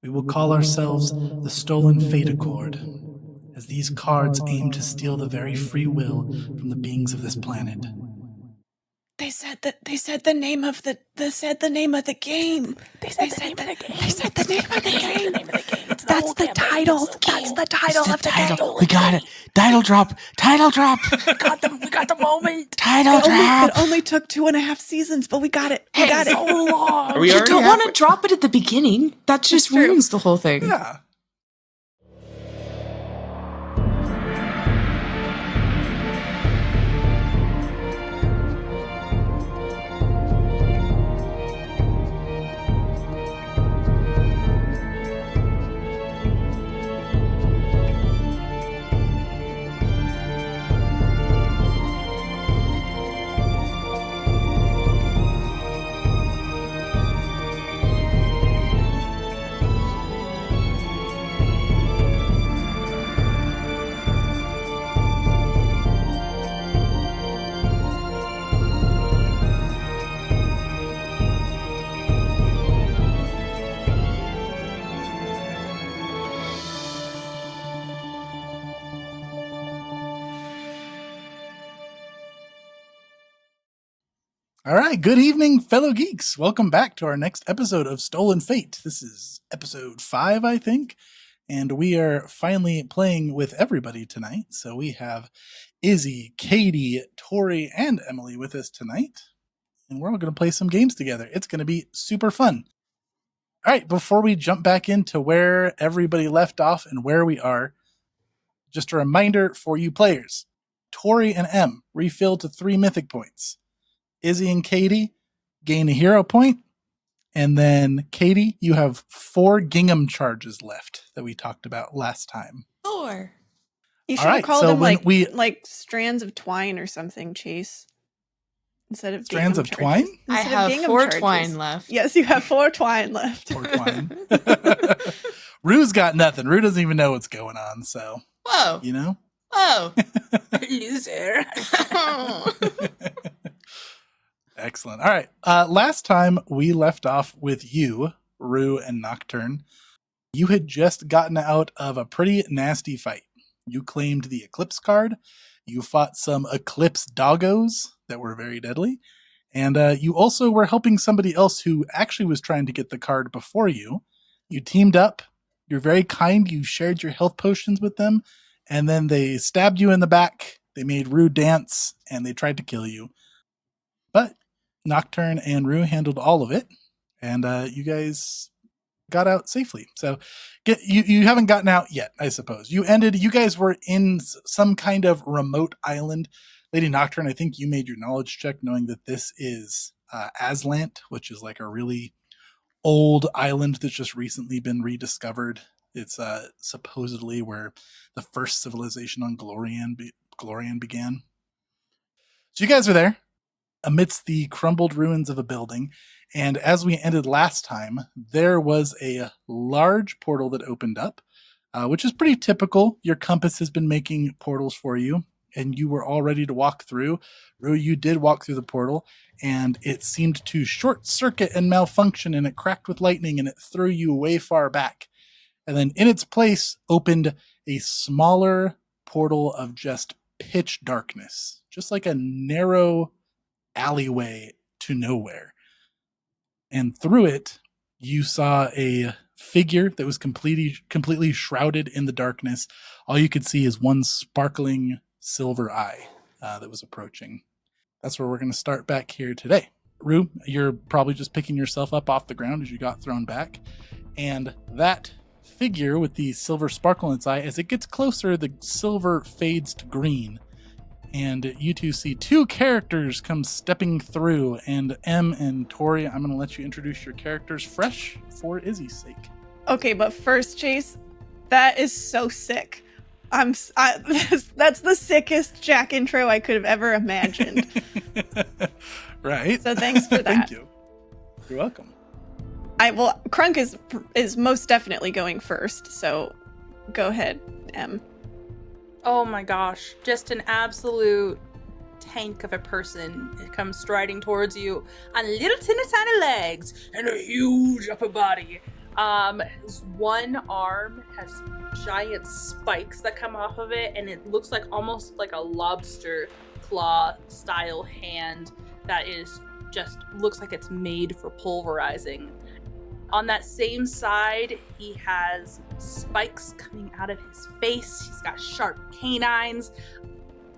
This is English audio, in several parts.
We will call ourselves the Stolen Fate Accord, as these cards aim to steal the very free will from the beings of this planet. They said the name of the game. They said the name of the game. That's the title. That's the title of the game. We got it. Title drop. We got the moment. Title drop. It only took 2.5 seasons, but we got it. We got it. So long. We You already don't have want to drop it at the beginning. That just true. ruins the whole thing. Yeah. All right, good evening, fellow geeks. Welcome back to our next episode of Stolen Fate. This is episode 5, I think, and we are finally playing with everybody tonight. So we have Izzy, Katie, Tori, and Emily with us tonight, and we're all going to play some games together. It's going to be super fun. All right, before we jump back into where everybody left off and where we are, just a reminder for you players. Tori and Em refill to 3 mythic points. Izzy and Katie gain a hero point. And then, Katie, you have 4 gingham charges left that we talked about last time. 4. You should All have right, called so them when like strands of twine or something, Chase. Instead of Strands of gingham twine? charges. I Instead of have gingham 4 charges. twine left. Yes, you have 4 twine left. 4 twine. Rue's got nothing. Rue doesn't even know what's going on, so, Whoa. you know? Whoa. Loser. Excellent. All right. Last time we left off with you, Rue and Nocturne. You had just gotten out of a pretty nasty fight. You claimed the Eclipse card. You fought some Eclipse doggos that were very deadly. And you also were helping somebody else who actually was trying to get the card before you. You teamed up. You're very kind. You shared your health potions with them. And then they stabbed you in the back. They made Rue dance. And they tried to kill you. But Nocturne and Rue handled all of it, and you guys got out safely. So you haven't gotten out yet, I suppose. You guys were in some kind of remote island. Lady Nocturne, I think you made your knowledge check knowing that this is Aslant, which is like a really old island that's just recently been rediscovered. It's supposedly where the first civilization on Glorian began. So you guys are there, amidst the crumbled ruins of a building. And as we ended last time, there was a large portal that opened up, which is pretty typical. Your compass has been making portals for you, and you were all ready to walk through. Rue, you did walk through the portal, and it seemed to short circuit and malfunction, and it cracked with lightning, and it threw you way far back. And then in its place opened a smaller portal of just pitch darkness, just like a narrow alleyway to nowhere. And through it, you saw a figure that was completely shrouded in the darkness. All you could see is one sparkling silver eye that was approaching. That's where we're going to start back here today. Rue, you're probably just picking yourself up off the ground as you got thrown back. And that figure with the silver sparkle in its eye, as it gets closer, the silver fades to green. And you two see 2 characters come stepping through. And Em and Tori, I'm going to let you introduce your characters fresh for Izzy's sake. Okay, but first, Chase, that is so sick. That's the sickest Jack intro I could have ever imagined. Right. So thanks for that. Thank you. You're welcome. Crunk is most definitely going first. So go ahead, Em. Oh my gosh, just an absolute tank of a person. It comes striding towards you on little tiny legs and a huge upper body. His one arm has giant spikes that come off of it, and it looks like almost like a lobster claw style hand that is just looks like it's made for pulverizing. On that same side, he has spikes coming out of his face. He's got sharp canines.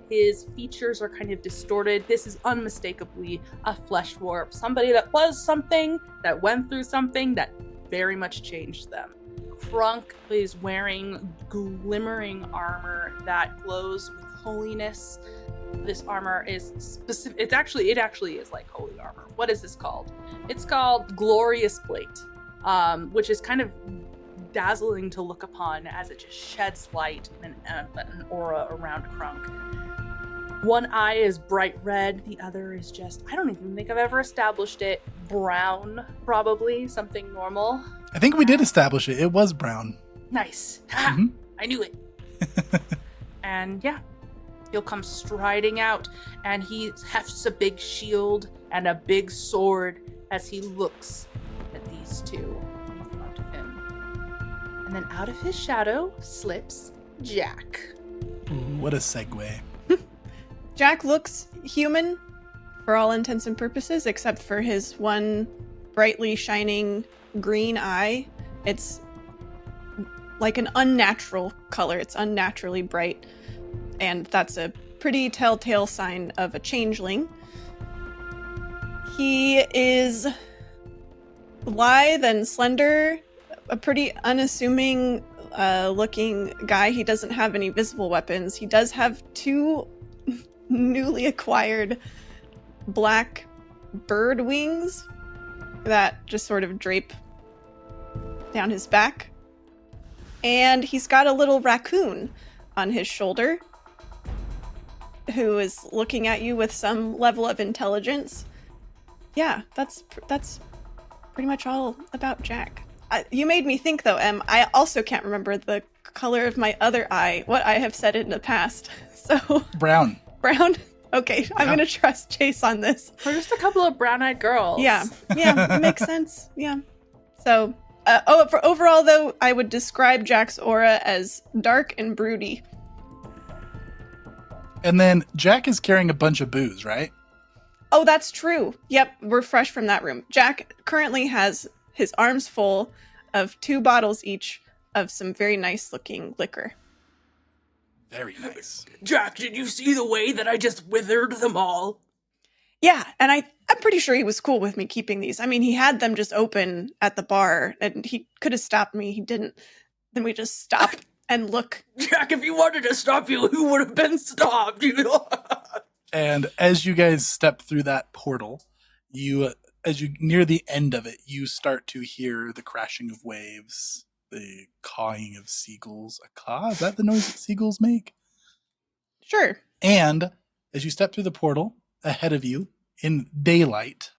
His features are kind of distorted. This is unmistakably a flesh warp. Somebody that was something, that went through something, that very much changed them. Krunk is wearing glimmering armor that glows with holiness. This armor is specific. It actually is like holy armor. What is this called? It's called Glorious Plate, which is kind of dazzling to look upon as it just sheds light and an aura around Krunk. One eye is bright red, the other is just, I don't even think I've ever established it, brown, probably, something normal. I think we did establish it. It was brown. Nice. Mhm. I knew it. And yeah, he'll come striding out, and he hefts a big shield and a big sword as he looks at these two in front of him. And then out of his shadow slips Jack. Ooh, what a segue. Jack looks human for all intents and purposes, except for his one brightly shining green eye. It's like an unnatural color. It's unnaturally bright. And that's a pretty telltale sign of a changeling. He is lithe and slender, a pretty unassuming looking guy. He doesn't have any visible weapons. He does have two newly acquired black bird wings that just sort of drape down his back. And he's got a little raccoon on his shoulder who is looking at you with some level of intelligence. Yeah, that's pretty much all about Jack. You made me think, though, Em. I also can't remember the color of my other eye, what I have said in the past. So Brown. brown? Okay, I'm Yeah. going to trust Chase on this. We're just a couple of brown-eyed girls. Yeah, it makes sense. Yeah. So, for overall, though, I would describe Jack's aura as dark and broody. And then Jack is carrying a bunch of booze, right? Oh, that's true. Yep, we're fresh from that room. Jack currently has his arms full of 2 bottles each of some very nice-looking liquor. Very nice. Jack, did you see the way that I just withered them all? Yeah, and I'm pretty sure he was cool with me keeping these. I mean, he had them just open at the bar, and he could have stopped me. He didn't. Then we just stop and look. Jack, if you wanted to stop you, who would have been stopped? And as you guys step through that portal, as you near the end of it, you start to hear the crashing of waves, the cawing of seagulls. A caw? Is that the noise that seagulls make? Sure. And as you step through the portal, ahead of you, in daylight,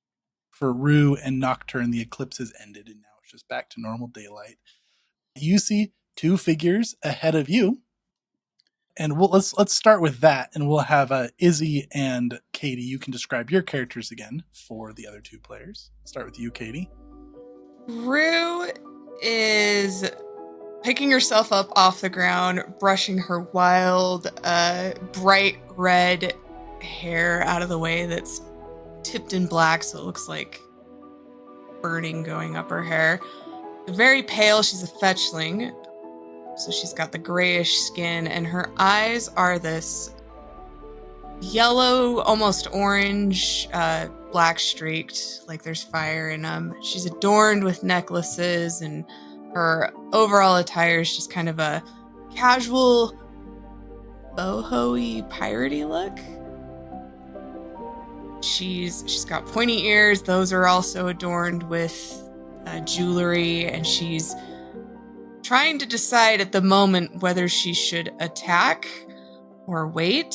for Rue and Nocturne, the eclipse has ended, and now it's just back to normal daylight. You see 2 figures ahead of you, and let's start with that, and we'll have Izzy and Katie. You can describe your characters again for the other 2 players. Start with you, Katie. Rue is picking herself up off the ground, brushing her wild, bright red hair out of the way that's tipped in black, so it looks like burning going up her hair. Very pale, she's a fetchling, so she's got the grayish skin, and her eyes are this yellow, almost orange, black streaked, like there's fire in them. She's adorned with necklaces, and her overall attire is just kind of a casual, boho-y, piratey look. She's got pointy ears. Those are also adorned with jewelry, and she's trying to decide at the moment whether she should attack or wait.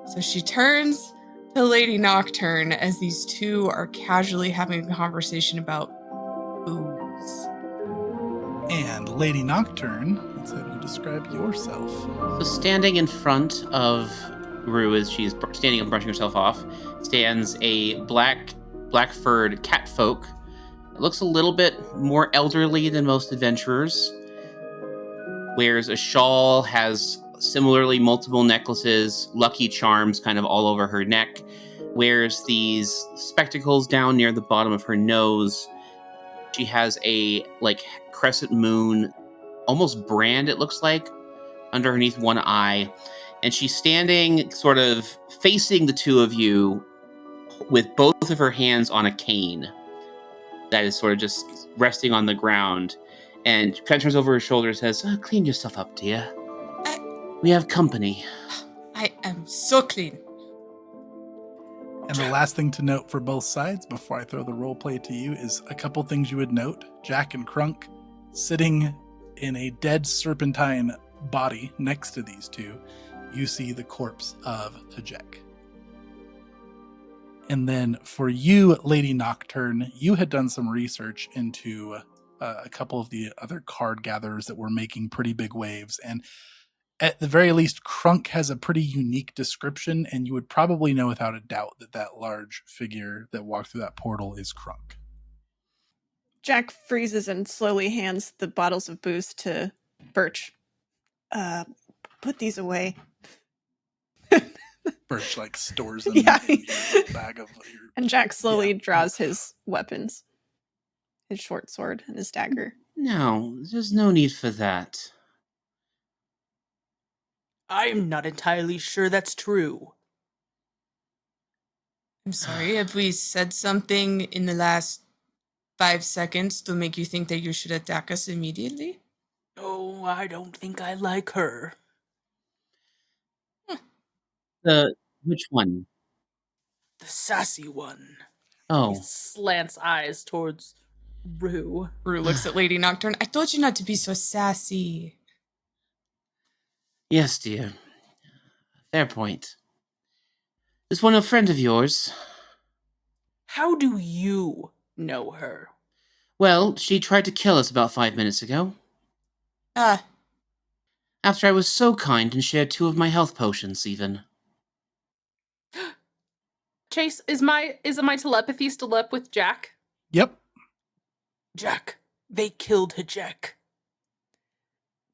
So she turns to Lady Nocturne as these 2 are casually having a conversation about booze. And Lady Nocturne, let's have you describe yourself. So standing in front of Rue as she's standing and brushing herself off, stands a black furred catfolk looks a little bit more elderly than most adventurers. Wears a shawl, has similarly multiple necklaces, lucky charms kind of all over her neck. Wears these spectacles down near the bottom of her nose. She has a crescent moon, almost brand it looks like, underneath one eye. And she's standing sort of facing the two of you with both of her hands on a cane that is sort of just resting on the ground. And she kind of turns over her shoulder and says, clean yourself up, dear. We have company. I am so clean. And the last thing to note for both sides before I throw the role play to you is a couple things you would note. Jack and Crunk sitting in a dead serpentine body next to these two. You see the corpse of Hajek. And then for you, Lady Nocturne, you had done some research into a couple of the other card gatherers that were making pretty big waves. And at the very least, Crunk has a pretty unique description, and you would probably know without a doubt that that large figure that walked through that portal is Crunk. Jack freezes and slowly hands the bottles of booze to Birch. Put these away. Birch stores them Yeah. in your bag of your... And Jack slowly draws his weapons. His short sword and his dagger. No, there's no need for that. I'm not entirely sure that's true. I'm sorry, have we said something in the last 5 seconds to make you think that you should attack us immediately? Oh, I don't think I like her. Which one? The sassy one. Oh, He slants eyes towards Rue. Rue looks at Lady Nocturne. I told you not to be so sassy. yes, dear. Fair point. Is one a friend of yours? How do you know her? Well, she tried to kill us about 5 minutes ago. Ah, After I was so kind and shared 2 of my health potions, even. Chase, is my telepathy still up with Jack? Yep. Jack, they killed Hajek.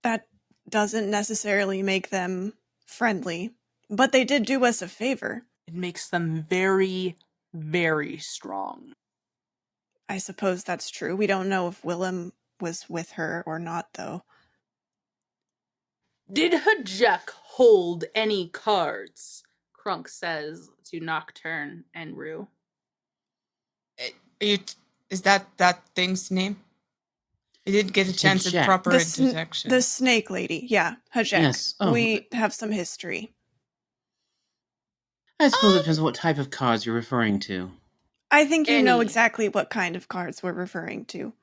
That doesn't necessarily make them friendly, but they did do us a favor. It makes them very, very strong. I suppose that's true. We don't know if Willem was with her or not, though. Did Hajek hold any cards? Crunk says to Nocturne and Rue. is that thing's name? I didn't get a chance Hajek. at proper The detection. The snake lady, yeah, Hajek. Yes. Oh. We have some history. I suppose it depends on what type of cards you're referring to. I think you know Any. exactly what kind of cards we're referring to.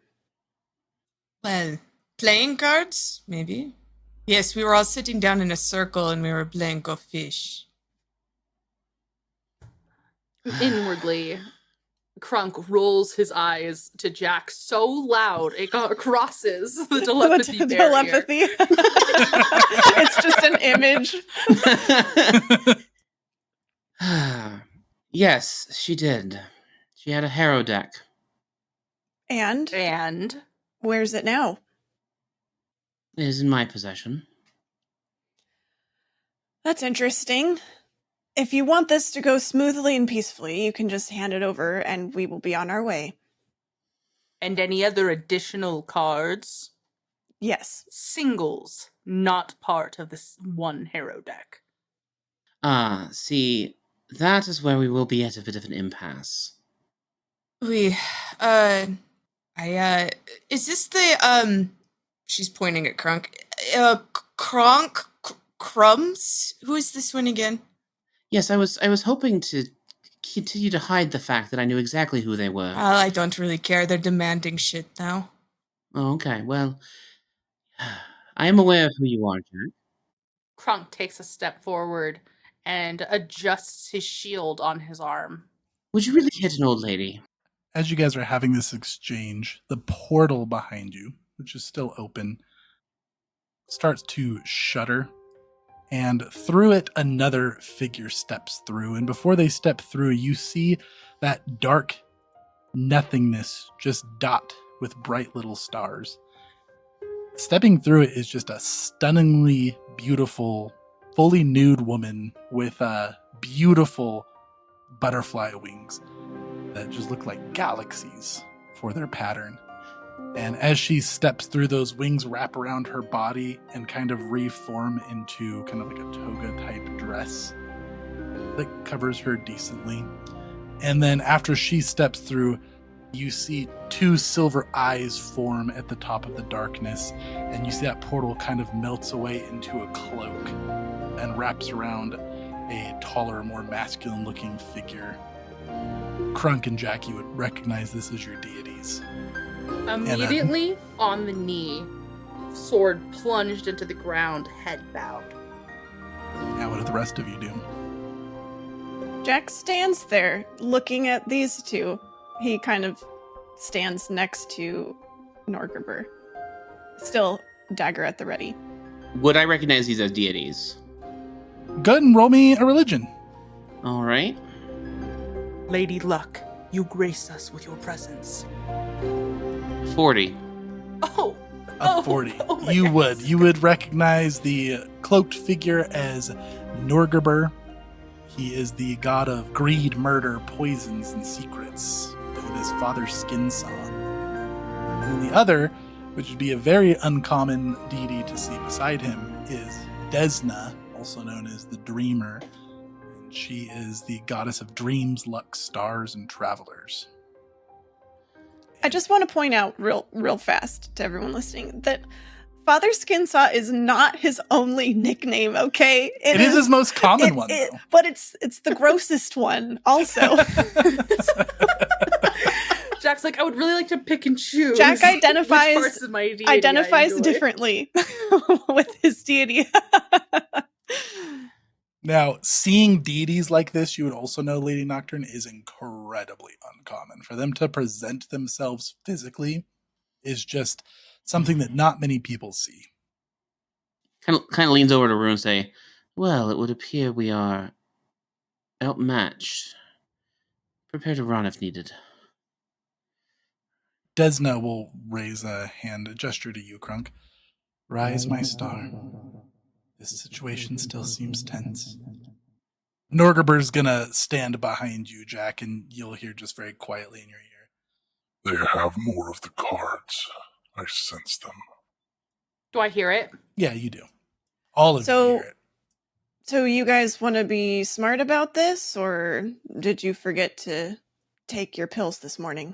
Well, playing cards, maybe. Yes, we were all sitting down in a circle and we were playing Go Fish. Inwardly, Crunk rolls his eyes to Jack so loud it crosses the telepathy barrier. Telepathy. It's just an image. Yes, she did. She had a harrow deck. And where's it now? It is in my possession. That's interesting. If you want this to go smoothly and peacefully, you can just hand it over and we will be on our way. And any other additional cards? Yes. Singles, not part of this one hero deck. See, that is where we will be at a bit of an impasse. Is this the, she's pointing at Crunk. Crumbs? Who is this one again? Yes, I was hoping to continue to hide the fact that I knew exactly who they were. I don't really care. They're demanding shit now. Oh, okay. Well, I am aware of who you are, Jack. Crunk takes a step forward and adjusts his shield on his arm. Would you really hit an old lady? As you guys are having this exchange, the portal behind you, which is still open, starts to shudder. And through it, another figure steps through. And before they step through, you see that dark nothingness just dot with bright little stars. Stepping through it is just a stunningly beautiful, fully nude woman with beautiful butterfly wings that just look like galaxies for their pattern. And as she steps through, those wings wrap around her body and kind of reform into kind of like a toga type dress that covers her decently. And then after she steps through, you see two silver eyes form at the top of the darkness, and you see that portal kind of melts away into a cloak and wraps around a taller, more masculine looking figure. Crunk and Jack, you would recognize this as your deities. Immediately on the knee, sword plunged into the ground, head bowed. Now what do the rest of you do? Jack stands there looking at these two. He kind of stands next to Norgerber, still dagger at the ready. Would I recognize these as deities? Go ahead and roll me a religion. All right. Lady Luck, you grace us with your presence. 40. Oh! A 40. Oh my You goodness. would recognize the cloaked figure as Norgerber. He is the god of greed, murder, poisons, and secrets. Known as Father Skinsaw. And then the other, which would be a very uncommon deity to see beside him, is Desna, also known as the Dreamer. And she is the goddess of dreams, luck, stars, and travelers. I just want to point out real fast to everyone listening that Father Skinsaw is not his only nickname, okay? It is his most common one, though. But it's the grossest one also. Jack's like, I would really like to pick and choose. Jack which parts of my deity I identifies enjoy. differently with his deity. Now, seeing deities like this, you would also know Lady Nocturne is incredibly uncommon. For them to present themselves physically is just something that not many people see. Kind of leans over to Rue and say, well, it would appear we are outmatched. Prepare to run if needed. Desna will raise a hand, a gesture to you, Crunk. Rise, my star. This situation still seems tense. Norgerber's gonna stand behind you, Jack, and you'll hear just very quietly in your ear. They have more of the cards. I sense them. Do I hear it? Yeah, you do. All of you hear it. So you guys want to be smart about this, or did you forget to take your pills this morning?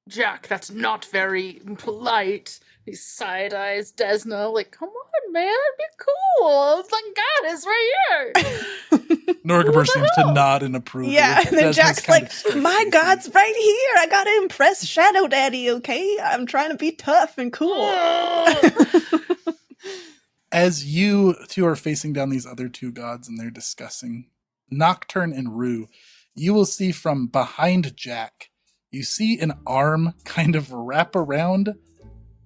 Jack, that's not very polite. He side eyes Desna, like, come on, man, be cool. It's like God is right here. Norgerber seems to nod in approval. Yeah, and then Desna's Jack's kind like, of my God's right here. I gotta impress Shadow Daddy, okay? I'm trying to be tough and cool. As you two are facing down these other two gods and they're discussing Nocturne and Rue, you will see from behind Jack, you see an arm kind of wrap around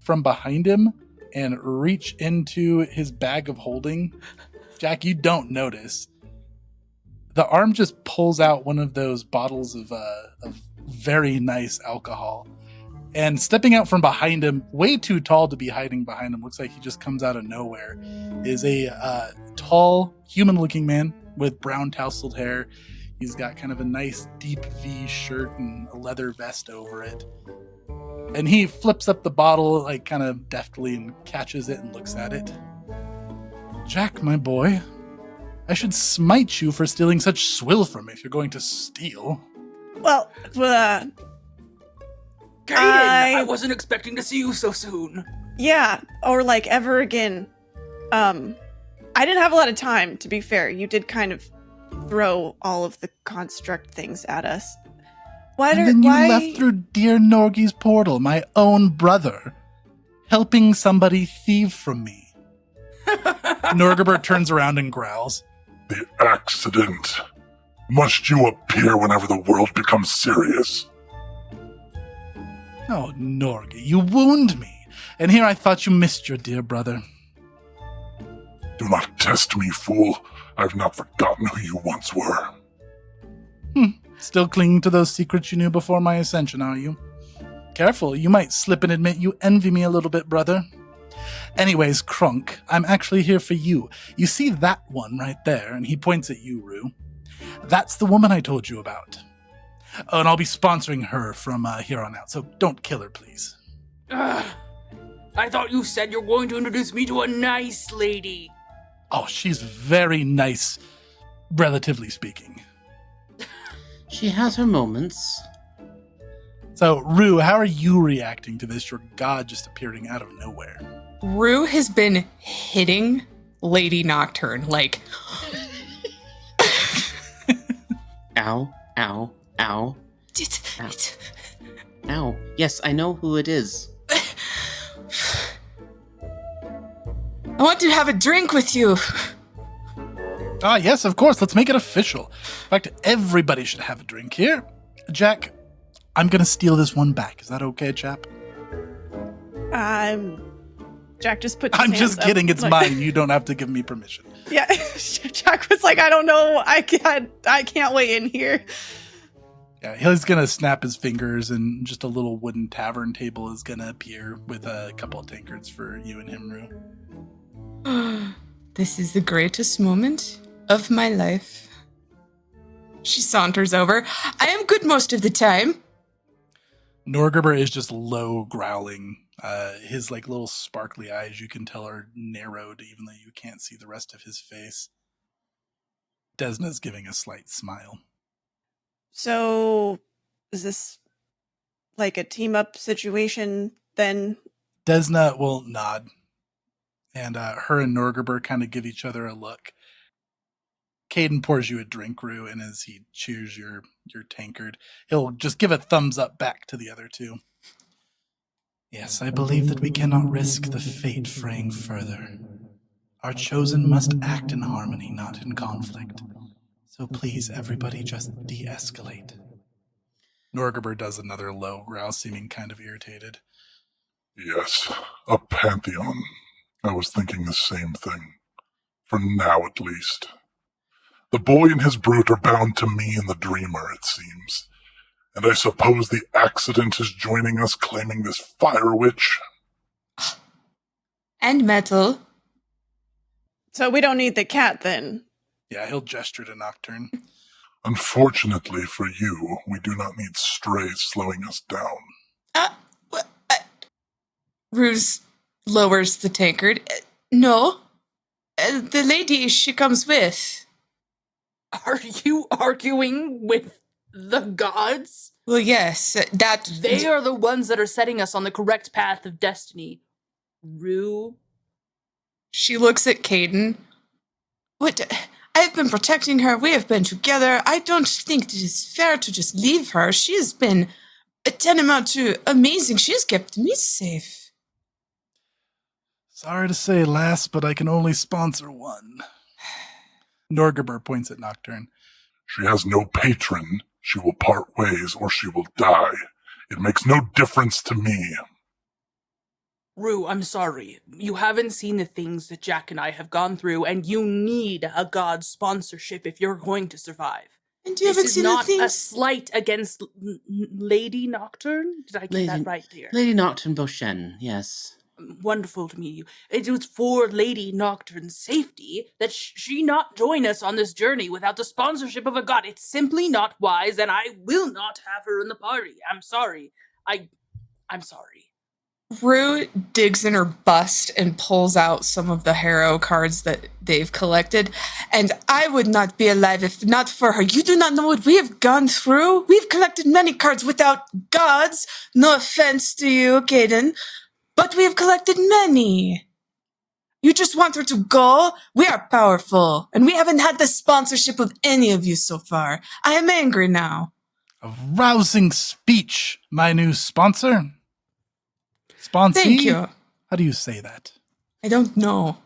from behind him and reach into his bag of holding. Jack, you don't notice. The arm just pulls out one of those bottles of very nice alcohol. And stepping out from behind him, way too tall to be hiding behind him, looks like he just comes out of nowhere, is a tall, human-looking man with brown tousled hair. He's got kind of a nice deep V shirt and a leather vest over it. And he flips up the bottle, like kind of deftly, and catches it and looks at it. Jack, my boy, I should smite you for stealing such swill from me if you're going to steal. Well, Kaden, I wasn't expecting to see you so soon. yeah, or like ever again. I didn't have a lot of time, to be fair. You did kind of throw all of the construct things at us. And then you left through dear Norgi's portal, my own brother, helping somebody thieve from me. Norgerber turns around and growls. The accident. Must you appear whenever the world becomes serious? Oh, Norgi, you wound me. And here I thought you missed your dear brother. Do not test me, fool. I've not forgotten who you once were. Still clinging to those secrets you knew before my ascension, are you? Careful, you might slip and admit you envy me a little bit, brother. Anyways, Krunk, I'm actually here for you. You see that one right there, and he points at you, Rue. That's the woman I told you about. Oh, and I'll be sponsoring her from here on out, so don't kill her, please. I thought you said you're going to introduce me to a nice lady. Oh, she's very nice, relatively speaking. She has her moments. So, Rue, how are you reacting to this? Your god just appearing out of nowhere. Rue has been hitting Lady Nocturne, like... Ow, ow, ow. Ow. Ow. Yes, I know who it is. I want to have a drink with you. Ah, yes, of course. Let's make it official. In fact, everybody should have a drink here. Jack, I'm going to steal this one back. Is that okay, chap? Jack just put his I'm hands just up, kidding. It's like- mine. You don't have to give me permission. Yeah, Jack was like, I don't know. I can't wait in here. Yeah, he's going to snap his fingers and just a little wooden tavern table is going to appear with a couple of tankards for you and him, Rue. This is the greatest moment of my life. She saunters over. I am good most of the time. Norgerber is just low growling. His like little sparkly eyes, you can tell, are narrowed even though you can't see the rest of his face. Desna's giving a slight smile. So, is this like a team up situation then? Desna will nod. And her and Norgerber kind of give each other a look. Caden pours you a drink, Rue, and as he cheers your tankard, he'll just give a thumbs up back to the other two. Yes, I believe that we cannot risk the fate fraying further. Our chosen must act in harmony, not in conflict. So please, everybody, just de-escalate. Norgerber does another low growl, seeming kind of irritated. Yes, a pantheon. I was thinking the same thing. For now, at least. The boy and his brute are bound to me and the dreamer, it seems. And I suppose the accident is joining us, claiming this fire witch? And metal. So we don't need the cat then. Yeah, he'll gesture to Nocturne. Unfortunately for you, we do not need strays slowing us down. Ruse lowers the tankard. No. The lady she comes with. Are you arguing with the gods? Well, yes, that... They are the ones that are setting us on the correct path of destiny. Rue? She looks at Caden. What? I have been protecting her. We have been together. I don't think it is fair to just leave her. She has been tantamount to amazing. She has kept me safe. Sorry to say, lass, but I can only sponsor one. Norgerber points at Nocturne. She has no patron. She will part ways or she will die. It makes no difference to me. Rue, I'm sorry. You haven't seen the things that Jack and I have gone through, and you need a god sponsorship if you're going to survive. And you This haven't is seen not the a things... slight against Lady Nocturne? Did I get that right there? Lady Nocturne Beauchesne, yes. Wonderful to meet you. It was for Lady Nocturne's safety that she not join us on this journey without the sponsorship of a god. It's simply not wise, and I will not have her in the party. I'm sorry. I'm sorry. Rue digs in her bust and pulls out some of the Harrow cards that they've collected. And I would not be alive if not for her. You do not know what we have gone through. We've collected many cards without gods. No offense to you, Caden. But we have collected many. You just want her to go? We are powerful. And we haven't had the sponsorship of any of you so far. I am angry now. A rousing speech, my new sponsor. Sponsee? Thank you. How do you say that? I don't know.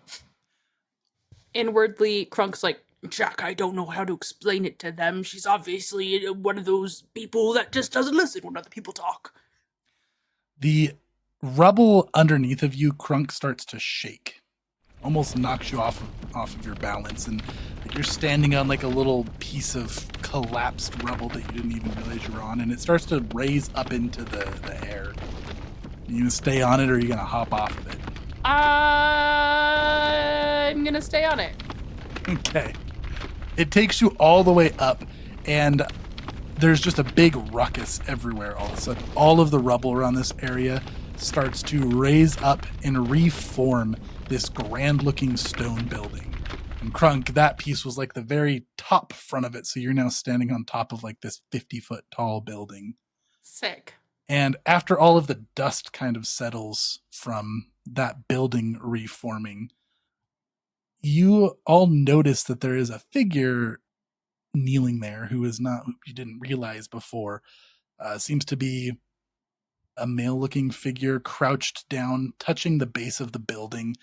Inwardly, Krunk's like, Jack, I don't know how to explain it to them. She's obviously one of those people that just doesn't listen when other people talk. The rubble underneath of you, Krunk, starts to shake. almost knocks you off of your balance, and like you're standing on like a little piece of collapsed rubble that you didn't even realize you were on, and it starts to raise up into the air. Are you gonna stay on it, or are you gonna hop off of it? I'm gonna stay on it. Okay. It takes you all the way up, and there's just a big ruckus everywhere all of a sudden. All of the rubble around this area starts to raise up and reform this grand-looking stone building. And Krunk, that piece was like the very top front of it, so you're now standing on top of like this 50-foot tall building. Sick. And after all of the dust kind of settles from that building reforming, you all notice that there is a figure kneeling there who you didn't realize before. Seems to be a male-looking figure crouched down, touching the base of the building.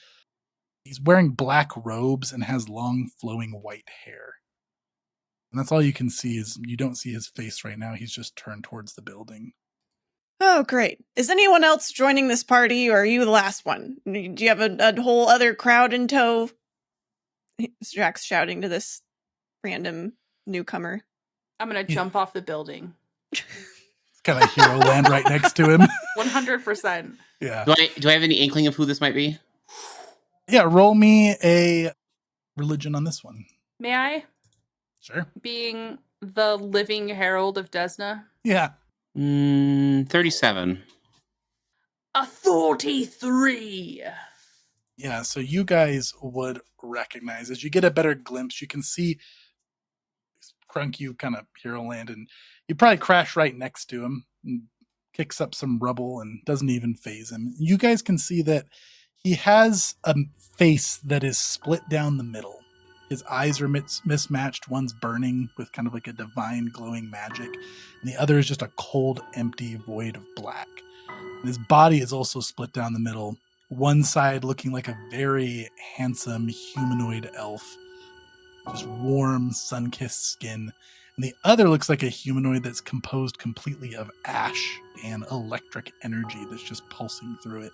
He's wearing black robes and has long flowing white hair. And that's all you can see. Is you don't see his face right now. He's just turned towards the building. Oh, great. Is anyone else joining this party, or are you the last one? Do you have a whole other crowd in tow? Jack's shouting to this random newcomer. I'm gonna jump off the building. It's kind of hero land right next to him. 100%. Yeah. Do I have any inkling of who this might be? Yeah, roll me a religion on this one. May I? Sure. Being the living herald of Desna. Yeah. 37. A 43. Yeah, so you guys would recognize, as you get a better glimpse, you can see Krunk, you kind of hero land, and you probably crash right next to him and kicks up some rubble and doesn't even phase him. You guys can see that he has a face that is split down the middle. His eyes are mismatched. One's burning with kind of like a divine glowing magic, and the other is just a cold, empty void of black. And his body is also split down the middle. One side looking like a very handsome humanoid elf, just warm, sun-kissed skin. And the other looks like a humanoid that's composed completely of ash and electric energy that's just pulsing through it.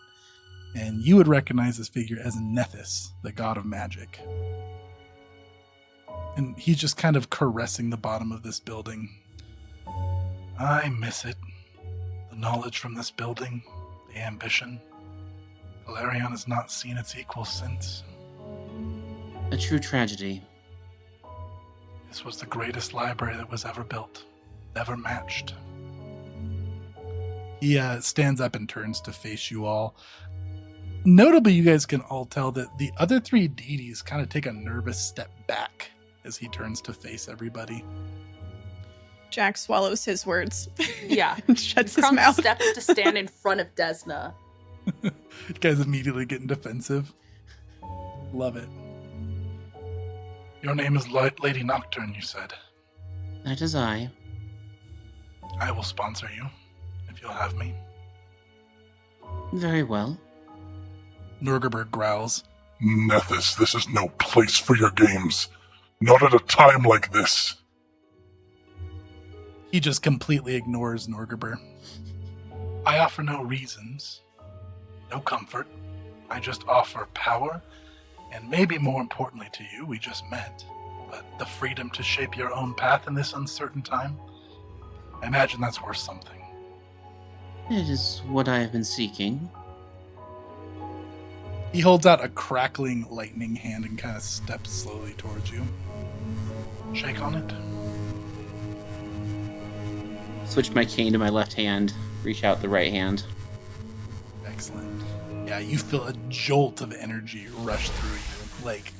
And you would recognize this figure as Nethys, the god of magic. And he's just kind of caressing the bottom of this building. I miss it. The knowledge from this building, the ambition. Galarion has not seen its equal since. A true tragedy. This was the greatest library that was ever built, ever matched. He stands up and turns to face you all. Notably, you guys can all tell that the other three deities kind of take a nervous step back as he turns to face everybody. Jack swallows his words. Yeah. And shuts his Krunk mouth. steps to stand in front of Desna. You guys immediately getting defensive. Love it. Your name is Lady Nocturne, you said. That is I. I will sponsor you, if you'll have me. Very well. Norgerberg growls. Nethys, this is no place for your games. Not at a time like this. He just completely ignores Norgerber. I offer no reasons, no comfort. I just offer power, and maybe more importantly to you, we just met, but the freedom to shape your own path in this uncertain time. I imagine that's worth something. It is what I have been seeking. He holds out a crackling lightning hand and kind of steps slowly towards you. Shake on it. Switch my cane to my left hand, reach out the right hand. Excellent. Yeah, you feel a jolt of energy rush through you, like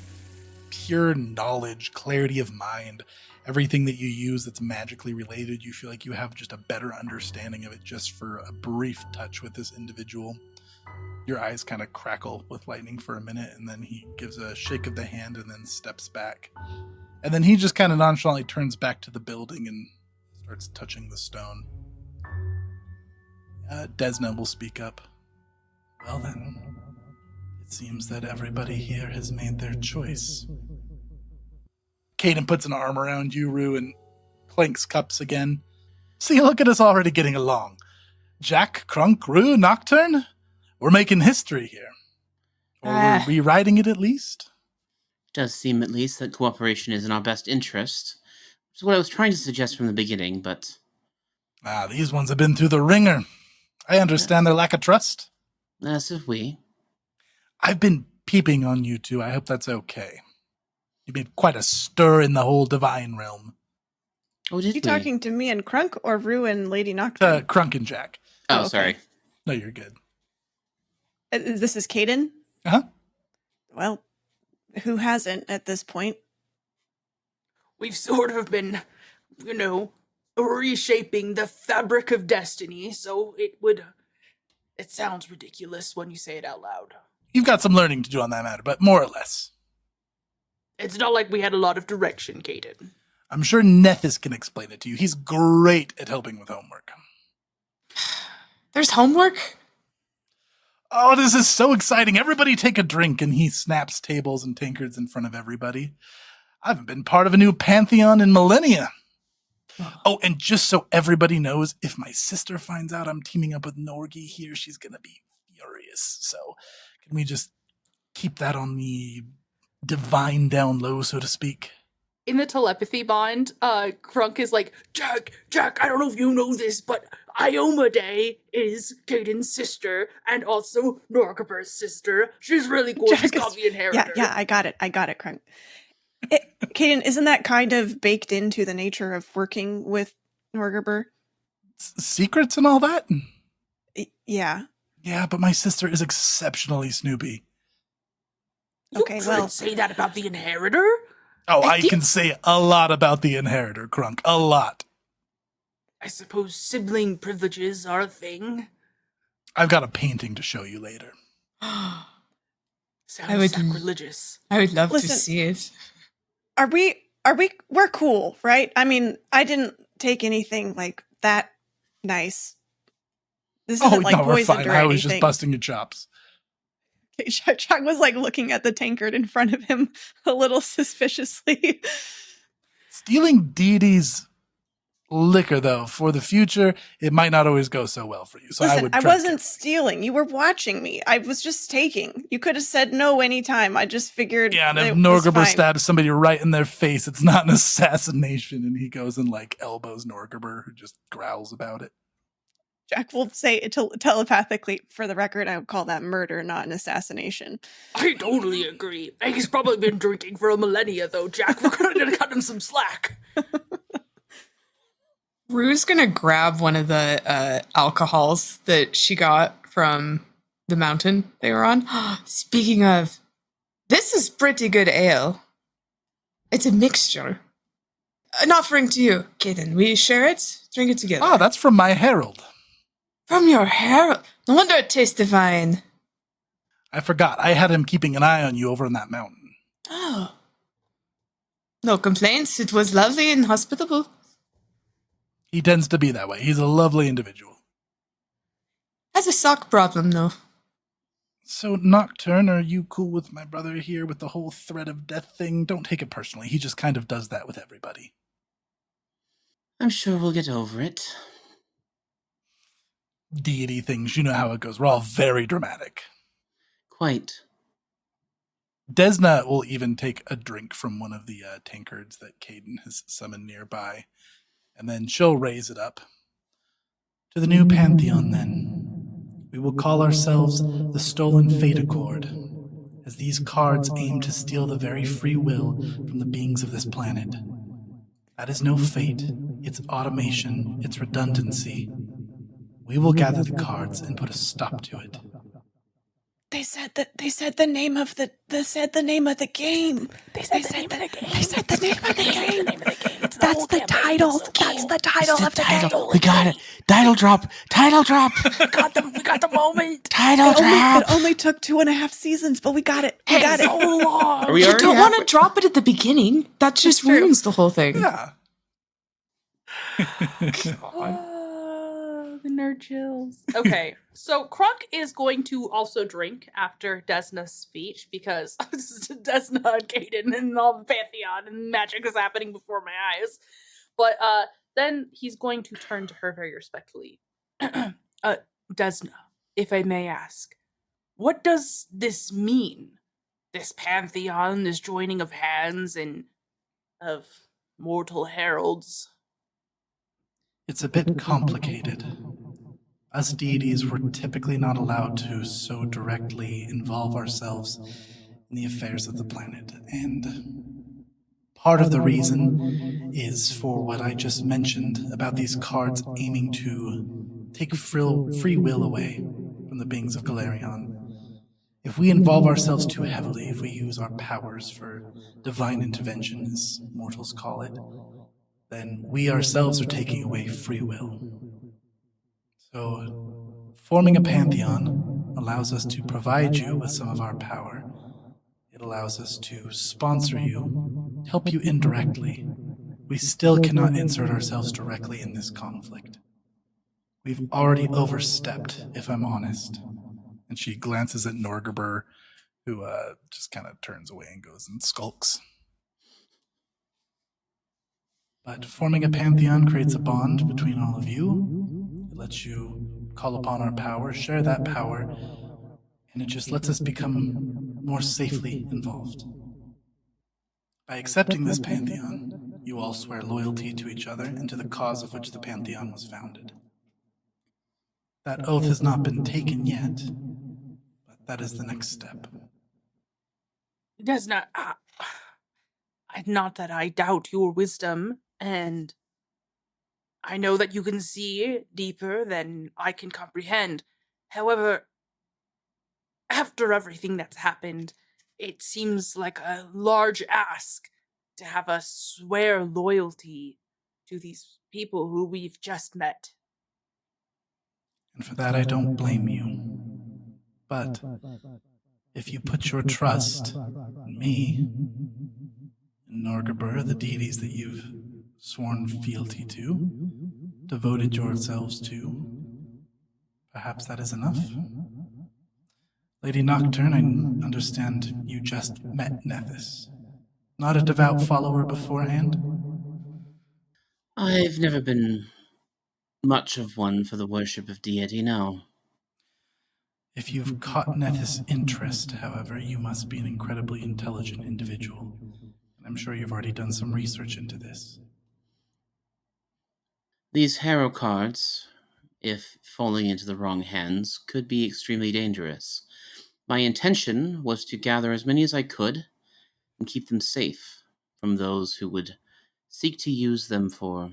pure knowledge, clarity of mind. Everything that you use that's magically related, you feel like you have just a better understanding of it just for a brief touch with this individual. Your eyes kind of crackle with lightning for a minute, and then he gives a shake of the hand and then steps back. And then he just kind of nonchalantly turns back to the building and starts touching the stone. Desna will speak up. Well then, it seems that everybody here has made their choice. Caden puts an arm around you, Rue, and clanks cups again. See, look at us already getting along. Jack, Krunk, Rue, Nocturne, we're making history here. Or we're rewriting it at least? Does seem at least that cooperation is in our best interest. Which is what I was trying to suggest from the beginning, but These ones have been through the ringer. I understand their lack of trust. as if we. I've been peeping on you two. I hope that's okay. You made quite a stir in the whole divine realm. Oh, did You we? talking to me and Crunk or Rue and Lady Nocturne? Crunk and Jack. Oh, okay. sorry. No, you're good. This is Caden? Uh-huh. Well, who hasn't at this point? We've sort of been, reshaping the fabric of destiny, so it sounds ridiculous when you say it out loud. You've got some learning to do on that matter, but more or less. It's not like we had a lot of direction, Caden. I'm sure Nethys can explain it to you. He's great at helping with homework. There's homework? Oh, this is so exciting. Everybody take a drink, and he snaps tables and tankards in front of everybody. I haven't been part of a new pantheon in millennia. Oh, and just so everybody knows, if my sister finds out I'm teaming up with Norgi here, she's going to be furious. So can we just keep that on the divine down low, so to speak? In the telepathy bond, Crunk is like, Jack, I don't know if you know this, but Ioma Day is Caden's sister and also Norgaber's sister. She's really cool. She's got the inheritor. Yeah, I got it, Crunk. Caden, isn't that kind of baked into the nature of working with Norgaber? Secrets and all that? Yeah. Yeah, but my sister is exceptionally snoopy. You couldn't say that about the inheritor. Oh, I can say a lot about the inheritor, Crunk. A lot. I suppose sibling privileges are a thing. I've got a painting to show you later. Sounds sacrilegious. I would love to see it. We're cool, right? I mean, I didn't take anything like that nice. This isn't like we're poisoned fine. or I was anything. just busting your chops. Chuck was like looking at the tankard in front of him a little suspiciously. Stealing deities' liquor, though, for the future, it might not always go so well for you. So Listen, I I wasn't stealing. You were watching me. I was just taking. You could have said no anytime. I just figured. Yeah, and if it was Norgaber fine. stabs somebody right in their face, it's not an assassination, and he goes and like elbows Norgaber, who just growls about it. Jack will say it telepathically. For the record, I would call that murder, not an assassination. I totally agree. He's probably been drinking for a millennia, though, Jack. We're gonna cut him some slack. Rue's gonna grab one of the alcohols that she got from the mountain they were on. Speaking of, this is pretty good ale. It's a mixture. An offering to you, Caden. We share it? Drink it together. Oh, that's from my herald. From your herald? No wonder it tastes divine. I forgot. I had him keeping an eye on you over on that mountain. Oh. No complaints. It was lovely and hospitable. He tends to be that way. He's a lovely individual. Has a sock problem, though. So, Nocturne, are you cool with my brother here with the whole threat of death thing? Don't take it personally. He just kind of does that with everybody. I'm sure we'll get over it. Deity things, you know how it goes. We're all very dramatic. Quite. Desna will even take a drink from one of the tankards that Caden has summoned nearby, and then she'll raise it up. To the new pantheon, then. We will call ourselves the Stolen Fate Accord, as these cards aim to steal the very free will from the beings of this planet. That is no fate. It's automation. It's redundancy. We will gather the cards and put a stop to it. They said the name of the game. They said the name of the game. That's the title. That's the title of the game. We got it. Title drop. We got the moment. Title drop. It only took 2.5 seasons, but we got it. We got it. So long. Are we You already don't want to halfway? drop it at the beginning. That just true. ruins the whole thing. Yeah. The nerd chills. Okay, so Crunk is going to also drink after Desna's speech because this is Desna and Caden and all the pantheon and magic is happening before my eyes. But then he's going to turn to her very respectfully. Desna, if I may ask, what does this mean? This pantheon, this joining of hands and of mortal heralds? It's a bit complicated. Us deities were typically not allowed to so directly involve ourselves in the affairs of the planet, and part of the reason is for what I just mentioned about these cards aiming to take free will away from the beings of Galarion. If we involve ourselves too heavily, if we use our powers for divine intervention, as mortals call it, then we ourselves are taking away free will. So, forming a pantheon allows us to provide you with some of our power. It allows us to sponsor you, help you indirectly. We still cannot insert ourselves directly in this conflict. We've already overstepped, if I'm honest. And she glances at Norgerber, who just kind of turns away and goes and skulks. But forming a pantheon creates a bond between all of you. It lets you call upon our power, share that power, and it just lets us become more safely involved. By accepting this pantheon, you all swear loyalty to each other and to the cause of which the pantheon was founded. That oath has not been taken yet, but that is the next step. It does not. Not that I doubt your wisdom, and I know that you can see deeper than I can comprehend. However, after everything that's happened, it seems like a large ask to have us swear loyalty to these people who we've just met. And for that, I don't blame you. But if you put your trust in me, in Norgerber, the deities that you've sworn fealty to, devoted yourselves to, perhaps that is enough. Lady Nocturne, I understand you just met Nethys. Not a devout follower beforehand? I've never been much of one for the worship of deity, no. If you've caught Nethys' interest, however, you must be an incredibly intelligent individual. And I'm sure you've already done some research into this. These hero cards, if falling into the wrong hands, could be extremely dangerous. My intention was to gather as many as I could and keep them safe from those who would seek to use them for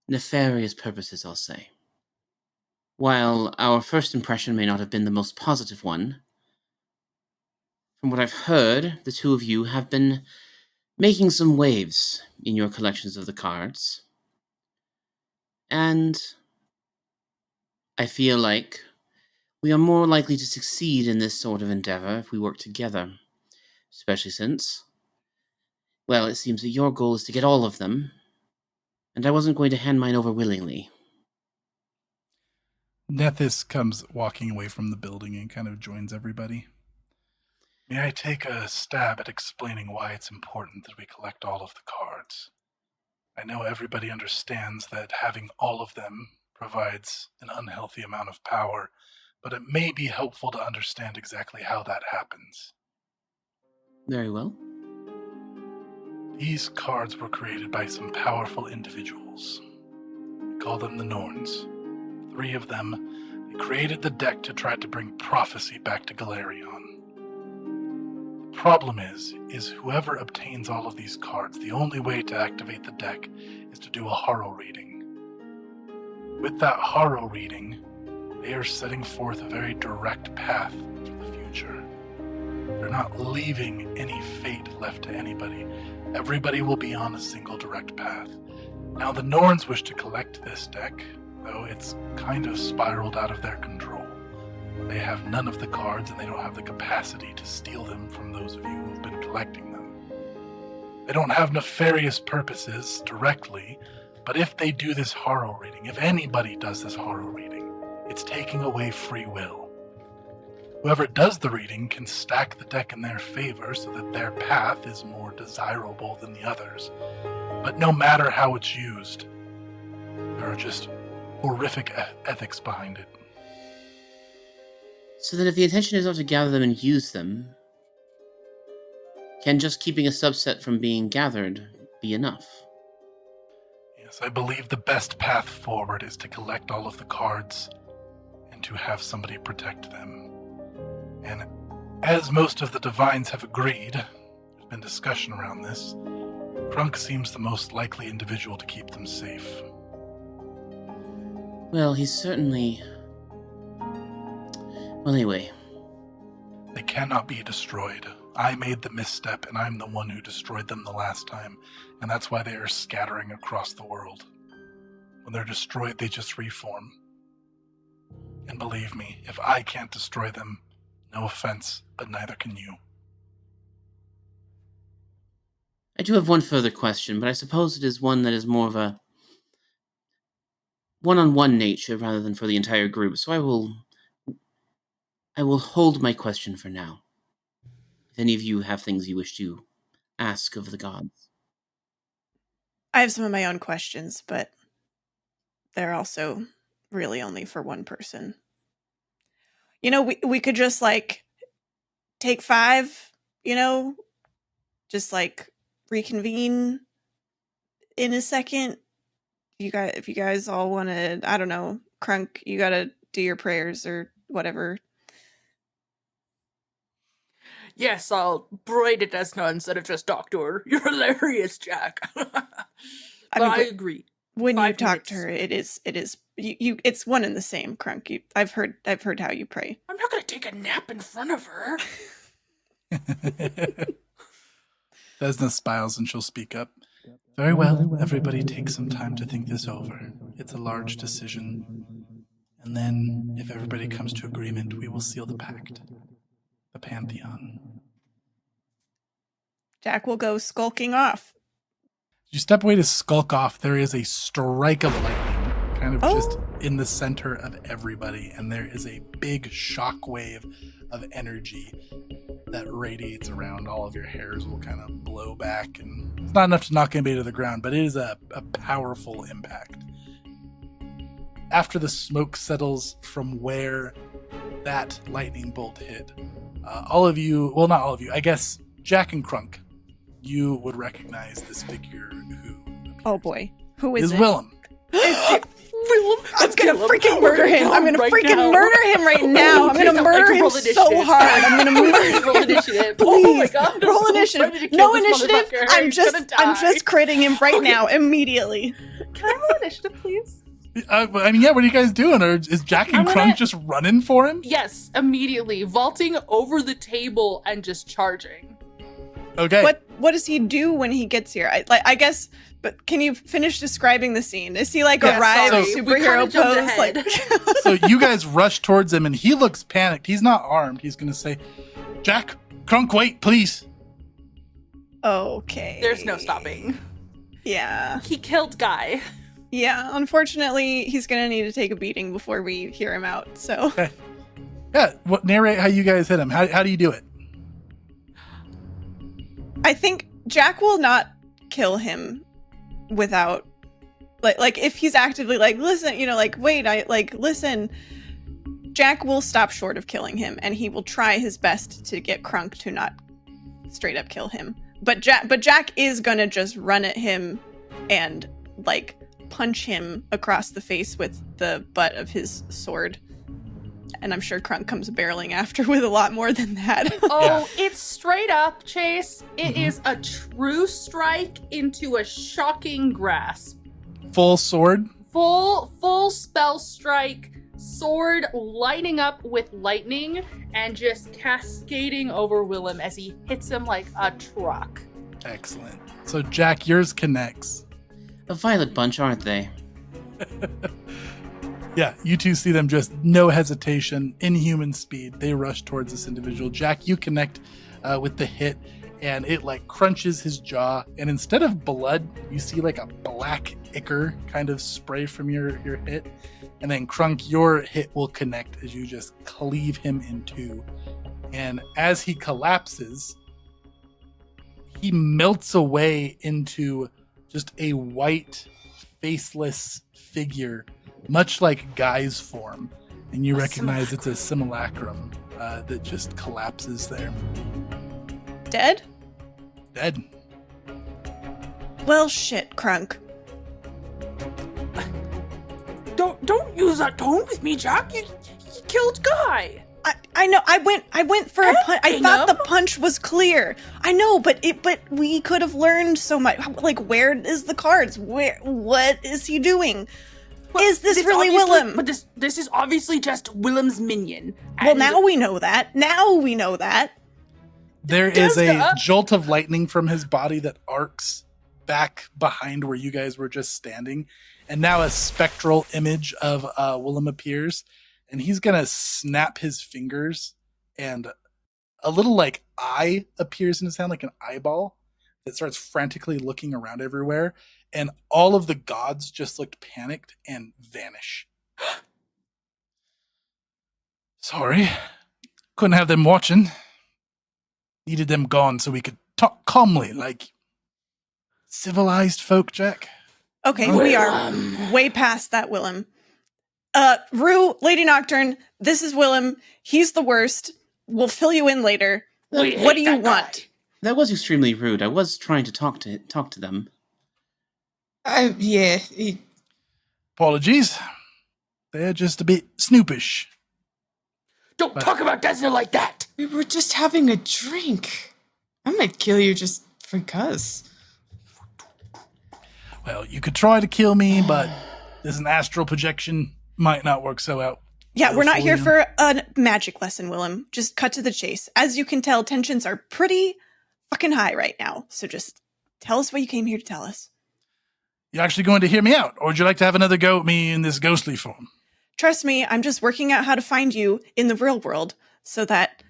nefarious purposes, I'll say. While our first impression may not have been the most positive one, from what I've heard, the two of you have been making some waves in your collections of the cards. And I feel like we are more likely to succeed in this sort of endeavor if we work together, especially since, well, it seems that your goal is to get all of them, and I wasn't going to hand mine over willingly. Nethys comes walking away from the building and kind of joins everybody. May I take a stab at explaining why it's important that we collect all of the cards? I know everybody understands that having all of them provides an unhealthy amount of power, but it may be helpful to understand exactly how that happens. Very well. These cards were created by some powerful individuals. We call them the Norns. 3 of them, they created the deck to try to bring prophecy back to Galarion. The problem is whoever obtains all of these cards, the only way to activate the deck is to do a horror reading. With that horror reading, they are setting forth a very direct path for the future. They're not leaving any fate left to anybody. Everybody will be on a single direct path. Now the Norns wish to collect this deck, though it's kind of spiraled out of their control. They have none of the cards and they don't have the capacity to steal them from those of you who have been collecting them. They don't have nefarious purposes directly, but if they do this horror reading, if anybody does this horror reading, it's taking away free will. Whoever does the reading can stack the deck in their favor so that their path is more desirable than the others. But no matter how it's used, there are just horrific ethics behind it. So then if the intention is not to gather them and use them, can just keeping a subset from being gathered be enough? Yes, I believe the best path forward is to collect all of the cards and to have somebody protect them. And as most of the divines have agreed, there's been discussion around this, Crunk seems the most likely individual to keep them safe. Well, he's certainly... Well, anyway. They cannot be destroyed. I made the misstep, and I'm the one who destroyed them the last time, and that's why they are scattering across the world. When they're destroyed, they just reform. And believe me, if I can't destroy them, no offense, but neither can you. I do have one further question, but I suppose it is one that is more of a one-on-one nature rather than for the entire group, so I will hold my question for now. If any of you have things you wish to ask of the gods. I have some of my own questions, but they're also really only for one person. You know, we could just, like, take 5, you know? Just, like, reconvene in a second. If you guys all want to, I don't know, Crunk, you gotta do your prayers or whatever. Yes, I'll braid it as no instead of just doctor. You're hilarious, Jack. I agree. When you 5 talk to minutes. her, it is it's one and the same, Crunk. I've heard how you pray. I'm not gonna take a nap in front of her. Vesna smiles and she'll speak up. Very well, everybody take some time to think this over. It's a large decision. And then, if everybody comes to agreement, we will seal the pact. The Pantheon. Jack will go skulking off. You step away to skulk off, there is a strike of lightning, kind of just in the center of everybody, and there is a big shockwave of energy that radiates around. All of your hairs will kind of blow back, and it's not enough to knock anybody to the ground, but it is a powerful impact. After the smoke settles from where that lightning bolt hit, all of you, well, not all of you, I guess Jack and Crunk, you would recognize this figure who... Oh boy. Who is it? Willem. Willem, I'm gonna freaking murder him. I'm gonna freaking murder him right now. I'm gonna murder him so hard. I'm gonna murder Roll initiative. Please, Oh my god. roll initiative. No initiative. I'm just critting him right now, immediately. Can I roll initiative, please? I mean, yeah, what are you guys doing? Or is Jack and Crunk just running for him? Yes, immediately. Vaulting over the table and just charging. Okay. What does he do when he gets here? I guess, but can you finish describing the scene? Is he like arrived superhero pose? Like, so you guys rush towards him and he looks panicked. He's not armed. He's going to say, Jack, Crunk, wait, please. Okay. There's no stopping. Yeah. He killed Guy. Yeah, unfortunately, he's going to need to take a beating before we hear him out, so. Okay. Yeah, narrate how you guys hit him. How do you do it? I think Jack will not kill him without, like if he's actively like, listen, wait, listen. Jack will stop short of killing him, and he will try his best to get Crunk to not straight up kill him. But Jack is gonna just run at him and like punch him across the face with the butt of his sword. And I'm sure Crunk comes barreling after with a lot more than that. It's straight up, Chase. It is a true strike into a shocking grasp. Full sword? Full spell strike, sword lighting up with lightning and just cascading over Willem as he hits him like a truck. Excellent. So Jack, yours connects. A violent bunch, aren't they? Yeah, you two see them just no hesitation, inhuman speed. They rush towards this individual. Jack, you connect with the hit, and it like crunches his jaw. And instead of blood, you see like a black ichor kind of spray from your hit. And then Crunk, your hit will connect as you just cleave him in two. And as he collapses, he melts away into just a white, faceless figure, much like Guy's form. and you A recognize it's a simulacrum that just collapses there. Dead? Dead. Well, shit, Crunk. Don't use that tone with me, Jack. You killed Guy. I know. I went for a punch. I thought the Hingham? punch was clear. I know, but we could have learned so much. Like, where is the cards? What is he doing? Is this really Willem? But this is obviously just Willem's minion. Well, and- now we know that. There is a Desna. jolt of lightning from his body that arcs back behind where you guys were just standing. And now a spectral image of Willem appears. And he's going to snap his fingers. And a little like eye appears in his hand, like an eyeball that starts frantically looking around everywhere. And all of the gods just looked panicked and vanish. Sorry. Couldn't have them watching. Needed them gone so we could talk calmly like civilized folk, Jack. Okay, Oh, we are Willem. way past that, Willem. Rue, Lady Nocturne, this is Willem. He's the worst. We'll fill you in later. We What do hate you that guy. want? That was extremely rude. I was trying to talk to them. Yeah. Apologies. They're just a bit snoopish. Don't But- talk about Desna like that. We were just having a drink. I might kill you just because. Well, you could try to kill me, but there's an astral projection. Might not work so out. Yeah, we're not for here you. for a magic lesson, Willem. Just cut to the chase. As you can tell, tensions are pretty fucking high right now. So just tell us what you came here to tell us. You actually going to hear me out, or would you like to have another go at me in this ghostly form? Trust me, I'm just working out how to find you in the real world so that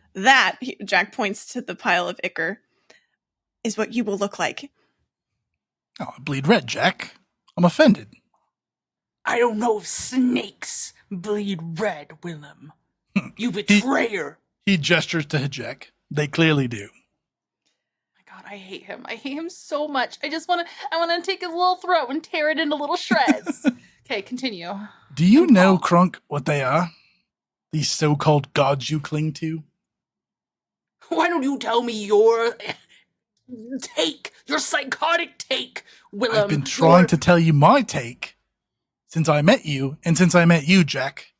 Jack points to the pile of ichor, is what you will look like. Oh, I bleed red, Jack. I'm offended. I don't know if snakes bleed red, Willem. You betrayer. He gestures to Jack. They clearly do. My God, I hate him. I hate him so much. I want to take his little throat and tear it into little shreds. Okay, continue. Do you know, Crunk, what they are? These so-called gods you cling to? Why don't you tell me your take, your psychotic take, Willem? I've been trying to tell you my take since I met you, and since I met you, Jack.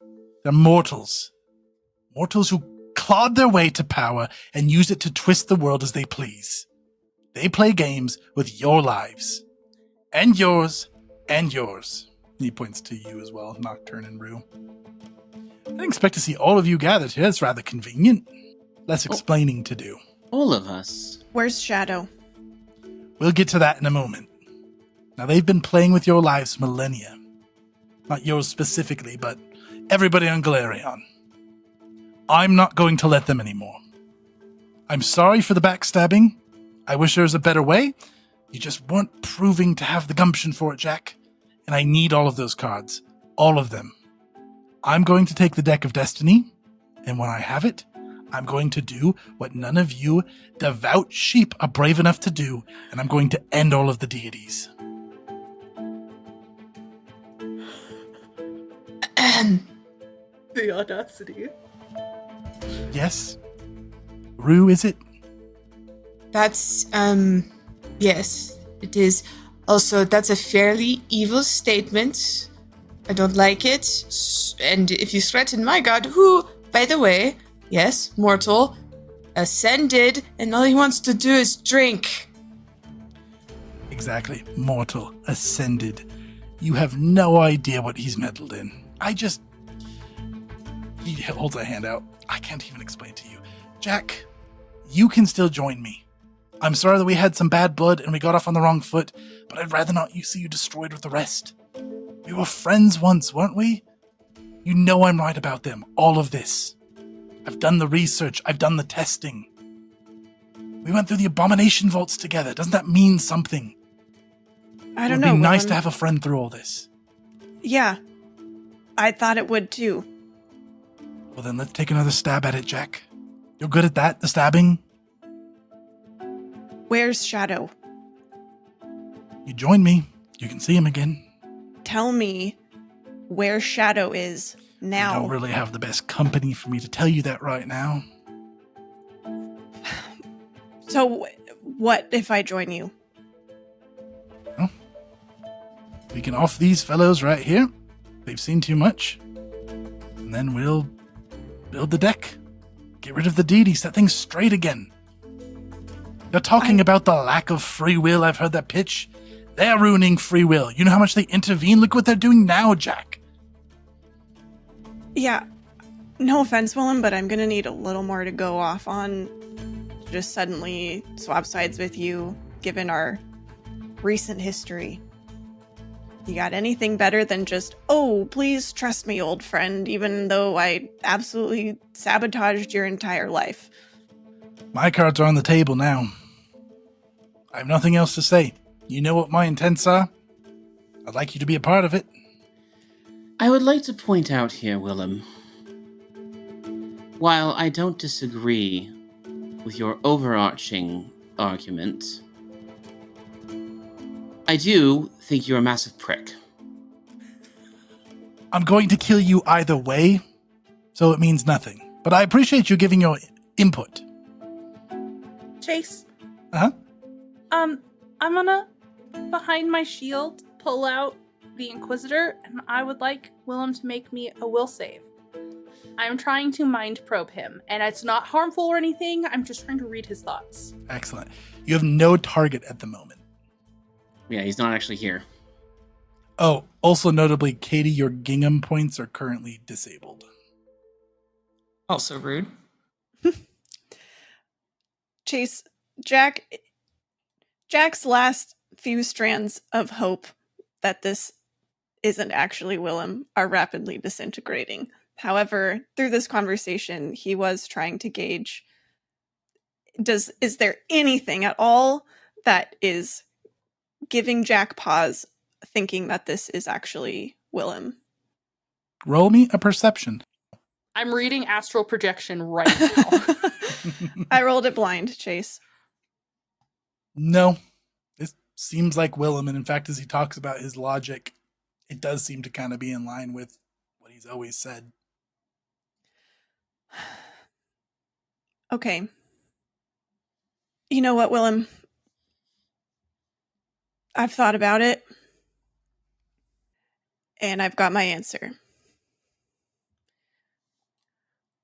They're mortals. Mortals who clawed their way to power and use it to twist the world as they please. They play games with your lives. And yours, and yours. He points to you as well, Nocturne and Rue. I didn't expect to see all of you gathered here. It's rather convenient. Less explaining to do. All of us. Where's Shadow? We'll get to that in a moment. Now, they've been playing with your lives for millennia. Not yours specifically, but everybody on Galarion. I'm not going to let them anymore. I'm sorry for the backstabbing. I wish there was a better way. You just weren't proving to have the gumption for it, Jack. And I need all of those cards. All of them. I'm going to take the deck of destiny, and when I have it, I'm going to do what none of you devout sheep are brave enough to do, and I'm going to end all of the deities. The audacity. Yes? Rue, is it? That's, yes, it is. Also, that's a fairly evil statement. I don't like it. And if you threaten my god, who, by the way, yes, mortal, ascended, and all he wants to do is drink. Exactly. Mortal. Ascended. You have no idea what he's meddled in. He holds a hand out. I can't even explain to you. Jack, you can still join me. I'm sorry that we had some bad blood and we got off on the wrong foot, but I'd rather not see you destroyed with the rest. We were friends once, weren't we? You know I'm right about them. All of this. I've done the research. I've done the testing. We went through the abomination vaults together. Doesn't that mean something? I don't It know. would be nice Willem. to have a friend through all this. Yeah. I thought it would too. Well, then let's take another stab at it, Jack. You're good at that, the stabbing? Where's Shadow? You join me. You can see him again. Tell me where Shadow is. Now. You don't really have the best company for me to tell you that right now. So, what if I join you? Well, we can off these fellows right here. They've seen too much. And then we'll build the deck. Get rid of the deity, set things straight again. You're talking about the lack of free will. I've heard that pitch. They're ruining free will. You know how much they intervene? Look what they're doing now, Jack. Yeah. No offense, Willem, but I'm gonna need a little more to go off on to just suddenly swap sides with you, given our recent history. You got anything better than just, oh, please trust me, old friend, even though I absolutely sabotaged your entire life? My cards are on the table now. I have nothing else to say. You know what my intents are. I'd like you to be a part of it. I would like to point out here, Willem, while I don't disagree with your overarching argument, I do think you're a massive prick. I'm going to kill you either way, so it means nothing. But I appreciate you giving your input. Chase. Uh-huh. I'm gonna, behind my shield, pull out the Inquisitor, and I would like Willem to make me a will save. I'm trying to mind probe him, and it's not harmful or anything. I'm just trying to read his thoughts. Excellent. You have no target at the moment. Yeah, he's not actually here. Oh, also notably, Katie, your gingham points are currently disabled. Also rude. Chase, Jack's last few strands of hope that this isn't actually Willem are rapidly disintegrating. However, through this conversation, he was trying to gauge, is there anything at all that is giving Jack pause, thinking that this is actually Willem? Roll me a perception. I'm reading astral projection right now. I rolled it blind, Chase. No. This seems like Willem, and in fact, as he talks about his logic, it does seem to kind of be in line with what he's always said. Okay. You know what, Willem? I've thought about it, and I've got my answer.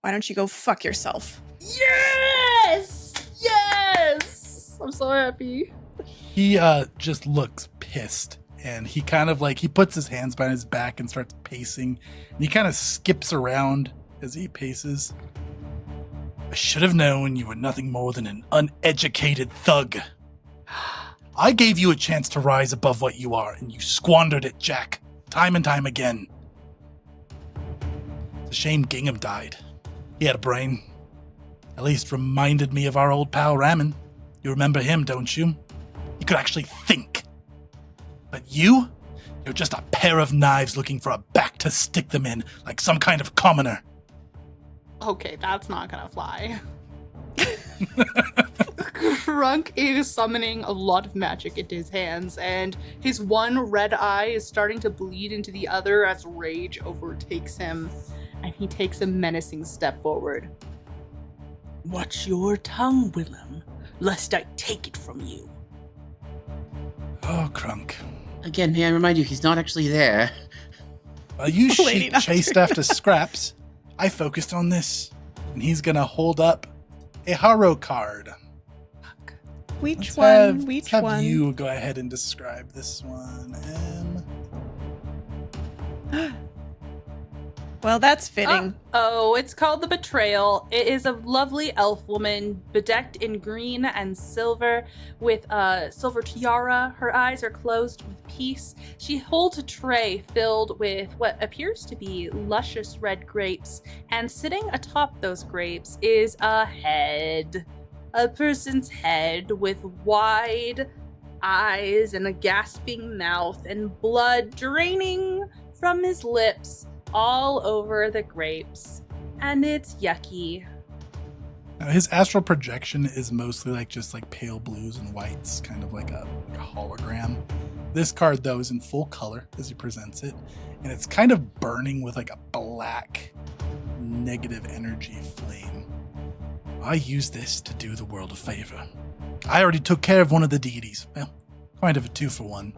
Why don't you go fuck yourself? Yes! Yes! I'm so happy. He just looks pissed, and he kind of he puts his hands behind his back and starts pacing, and he kind of skips around as he paces. I should have known you were nothing more than an uneducated thug. I gave you a chance to rise above what you are, and you squandered it, Jack, time and time again. It's a shame Gingham died. He had a brain. At least reminded me of our old pal Ramin. You remember him, don't you? He could actually think. But you're just a pair of knives looking for a back to stick them in, like some kind of commoner. Okay, that's not gonna fly. Crunk is summoning a lot of magic into his hands, and his one red eye is starting to bleed into the other as rage overtakes him, and he takes a menacing step forward. Watch your tongue, Willem, lest I take it from you. Oh, Crunk. Again, may I remind you, he's not actually there. While you Lady chased after scraps, I focused on this. And he's gonna hold up a Haro card. Which Let's one? have you go ahead and describe this one, Em. Well, that's fitting. Oh, it's called The Betrayal. It is a lovely elf woman bedecked in green and silver with a silver tiara. Her eyes are closed with peace. She holds a tray filled with what appears to be luscious red grapes, and sitting atop those grapes is a head. A person's head with wide eyes and a gasping mouth and blood draining from his lips all over the grapes, and it's yucky. Now, his astral projection is mostly like just like pale blues and whites, kind of like a hologram. This card, though, is in full color as he presents it, and it's kind of burning with like a black negative energy flame. I use this to do the world a favor. I already took care of one of the deities. Well, kind of a 2-for-1.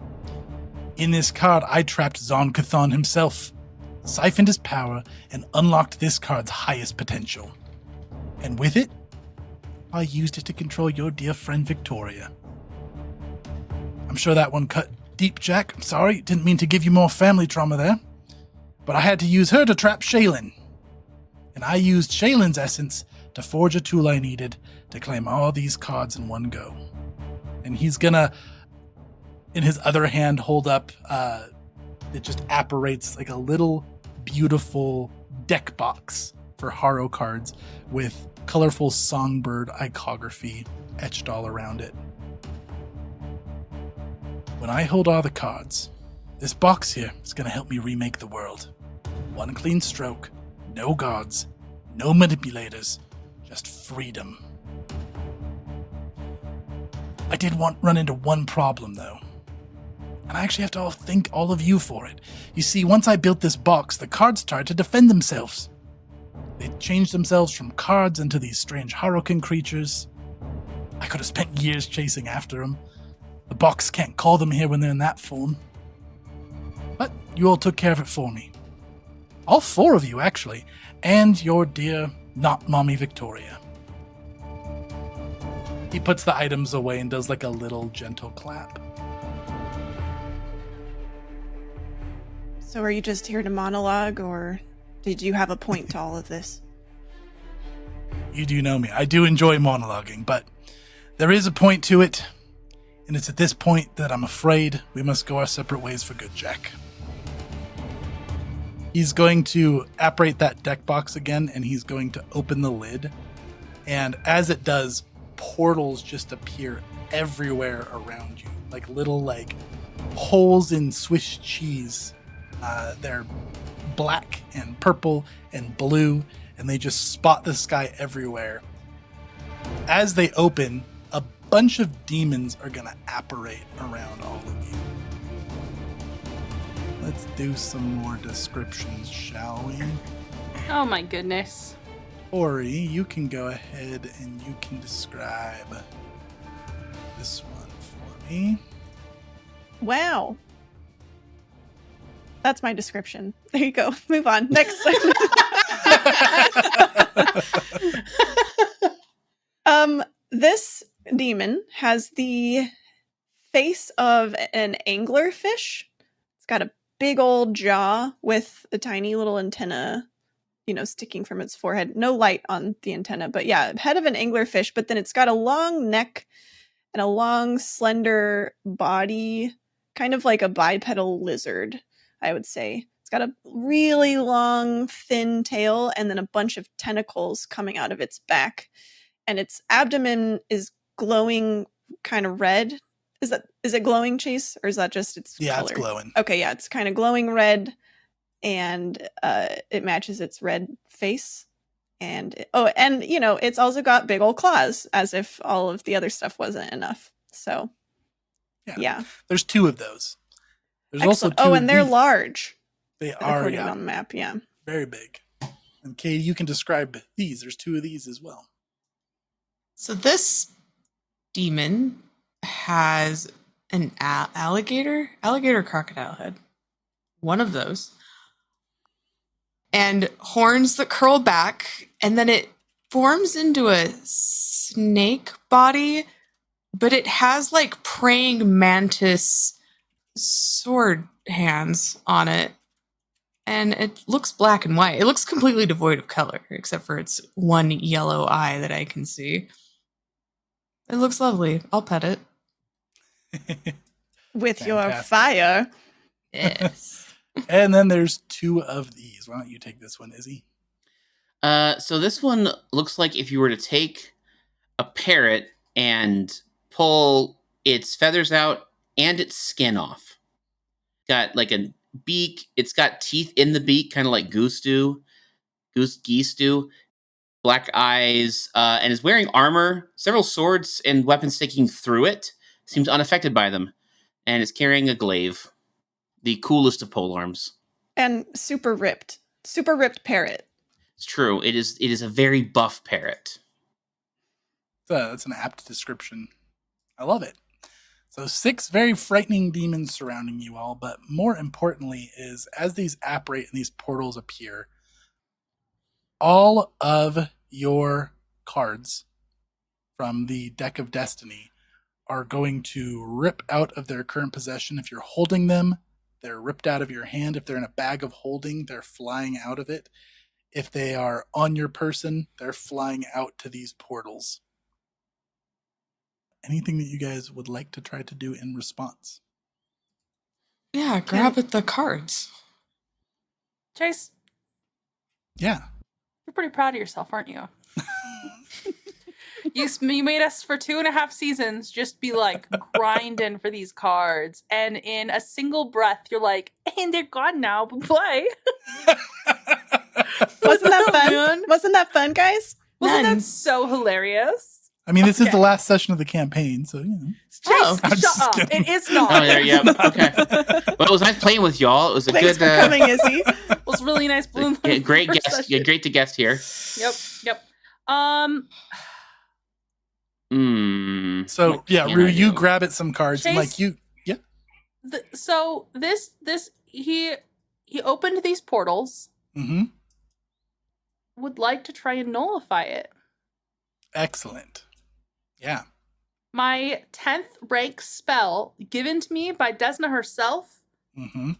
In this card, I trapped Zon-Kuthon himself, siphoned his power, and unlocked this card's highest potential. And with it, I used it to control your dear friend Victoria. I'm sure that one cut deep, Jack. I'm sorry, didn't mean to give you more family trauma there. But I had to use her to trap Shaylin. And I used Shaylin's essence to forge a tool I needed to claim all these cards in one go. And he's gonna, in his other hand, hold up, it just apparates like a little beautiful deck box for Haro cards with colorful songbird iconography etched all around it. When I hold all the cards, this box here is going to help me remake the world. One clean stroke, no gods, no manipulators, just freedom. I did run into one problem though. And I actually have to thank all of you for it. You see, once I built this box, the cards started to defend themselves. They changed themselves from cards into these strange Harukin creatures. I could have spent years chasing after them. The box can't call them here when they're in that form. But you all took care of it for me. All 4 of you, actually. And your dear, not mommy Victoria. He puts the items away and does like a little gentle clap. So are you just here to monologue, or did you have a point to all of this? You do know me. I do enjoy monologuing, but there is a point to it. And it's at this point that I'm afraid we must go our separate ways for good, Jack. He's going to apparate that deck box again, and he's going to open the lid. And as it does, portals just appear everywhere around you, like little like holes in Swiss cheese. They're black and purple and blue, and they just spot the sky everywhere. As they open, a bunch of demons are going to apparate around all of you. Let's do some more descriptions, shall we? Oh my goodness. Ori, you can go ahead and you can describe this one for me. Wow. That's my description. There you go. Move on. Next. This demon has the face of an anglerfish. It's got a big old jaw with a tiny little antenna, sticking from its forehead. No light on the antenna, but yeah, head of an anglerfish, but then it's got a long neck and a long, slender body, kind of like a bipedal lizard, I would say. It's got a really long, thin tail and then a bunch of tentacles coming out of its back. And its abdomen is glowing kind of red. Is it glowing, Chase? Or is that just its color? It's glowing. Okay, yeah, it's kind of glowing red, and it matches its red face. And it's also got big old claws, as if all of the other stuff wasn't enough. So, yeah. There's 2 of those. There's Excellent. also 2 and they're large. They are, according on the map, yeah. Very big. And Katie, you can describe these. There's 2 of these as well. So this demon has an alligator crocodile head. One of those. And horns that curl back, and then it forms into a snake body, but it has like praying mantis sword hands on it. And it looks black and white. It looks completely devoid of color, except for its one yellow eye that I can see. It looks lovely. I'll pet it. With your Fantastic. fire. Yes. And then there's 2 of these. Why don't you take this one, Izzy? So this one looks like if you were to take a parrot and pull its feathers out and its skin off. Got like a beak. It's got teeth in the beak, kind of like geese do. black eyes, and is wearing armor, several swords and weapons sticking through it. Seems unaffected by them, and is carrying a glaive, the coolest of polearms. And super ripped parrot. It's true. It is a very buff parrot. That's an apt description. I love it. So 6 very frightening demons surrounding you all, but more importantly is as these apparate and these portals appear, all of your cards from the deck of destiny are going to rip out of their current possession. If you're holding them, they're ripped out of your hand. If they're in a bag of holding, they're flying out of it. If they are on your person, they're flying out to these portals. Anything that you guys would like to try to do in response? Yeah, grab at the cards. Chase, Yeah. you're pretty proud of yourself, aren't you? You made us for 2.5 seasons just be like grinding for these cards, and in a single breath, you're like, and they're gone now. Bye. Wasn't that fun? Man. Wasn't that fun, guys? Wasn't None. that so hilarious? I mean, this is Okay. the last session of the campaign, so, you know. Chase, Oh, I'm shut just up. kidding. It is not. Oh, there, yeah, okay. Well, it was nice playing with y'all. It was a Thanks good, for coming, Izzy. It was really nice. yeah, great first guest. session. Yeah, great to guest here. Yep. So, What yeah, can Rue, I you do? grab at some cards, and Chase- yeah. So this he opened these portals. Mm-hmm. Would like to try and nullify it. Excellent. Yeah. My 10th rank spell given to me by Desna herself. Mm-hmm.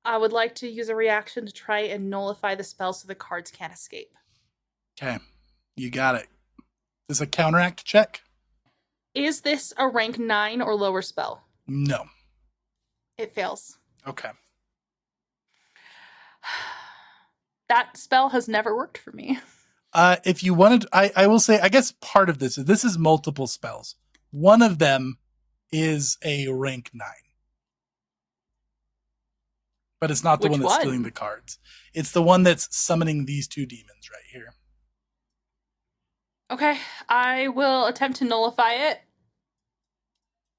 I would like to use a reaction to try and nullify the spell so the cards can't escape. Okay. You got it. Is this a counteract check? Is this a rank 9 or lower spell? No. It fails. Okay. That spell has never worked for me. If you wanted, I will say, I guess part of this is multiple spells. One of them is a rank 9. But it's not the Which one that's one? stealing the cards. It's the one that's summoning these 2 demons right here. Okay, I will attempt to nullify it.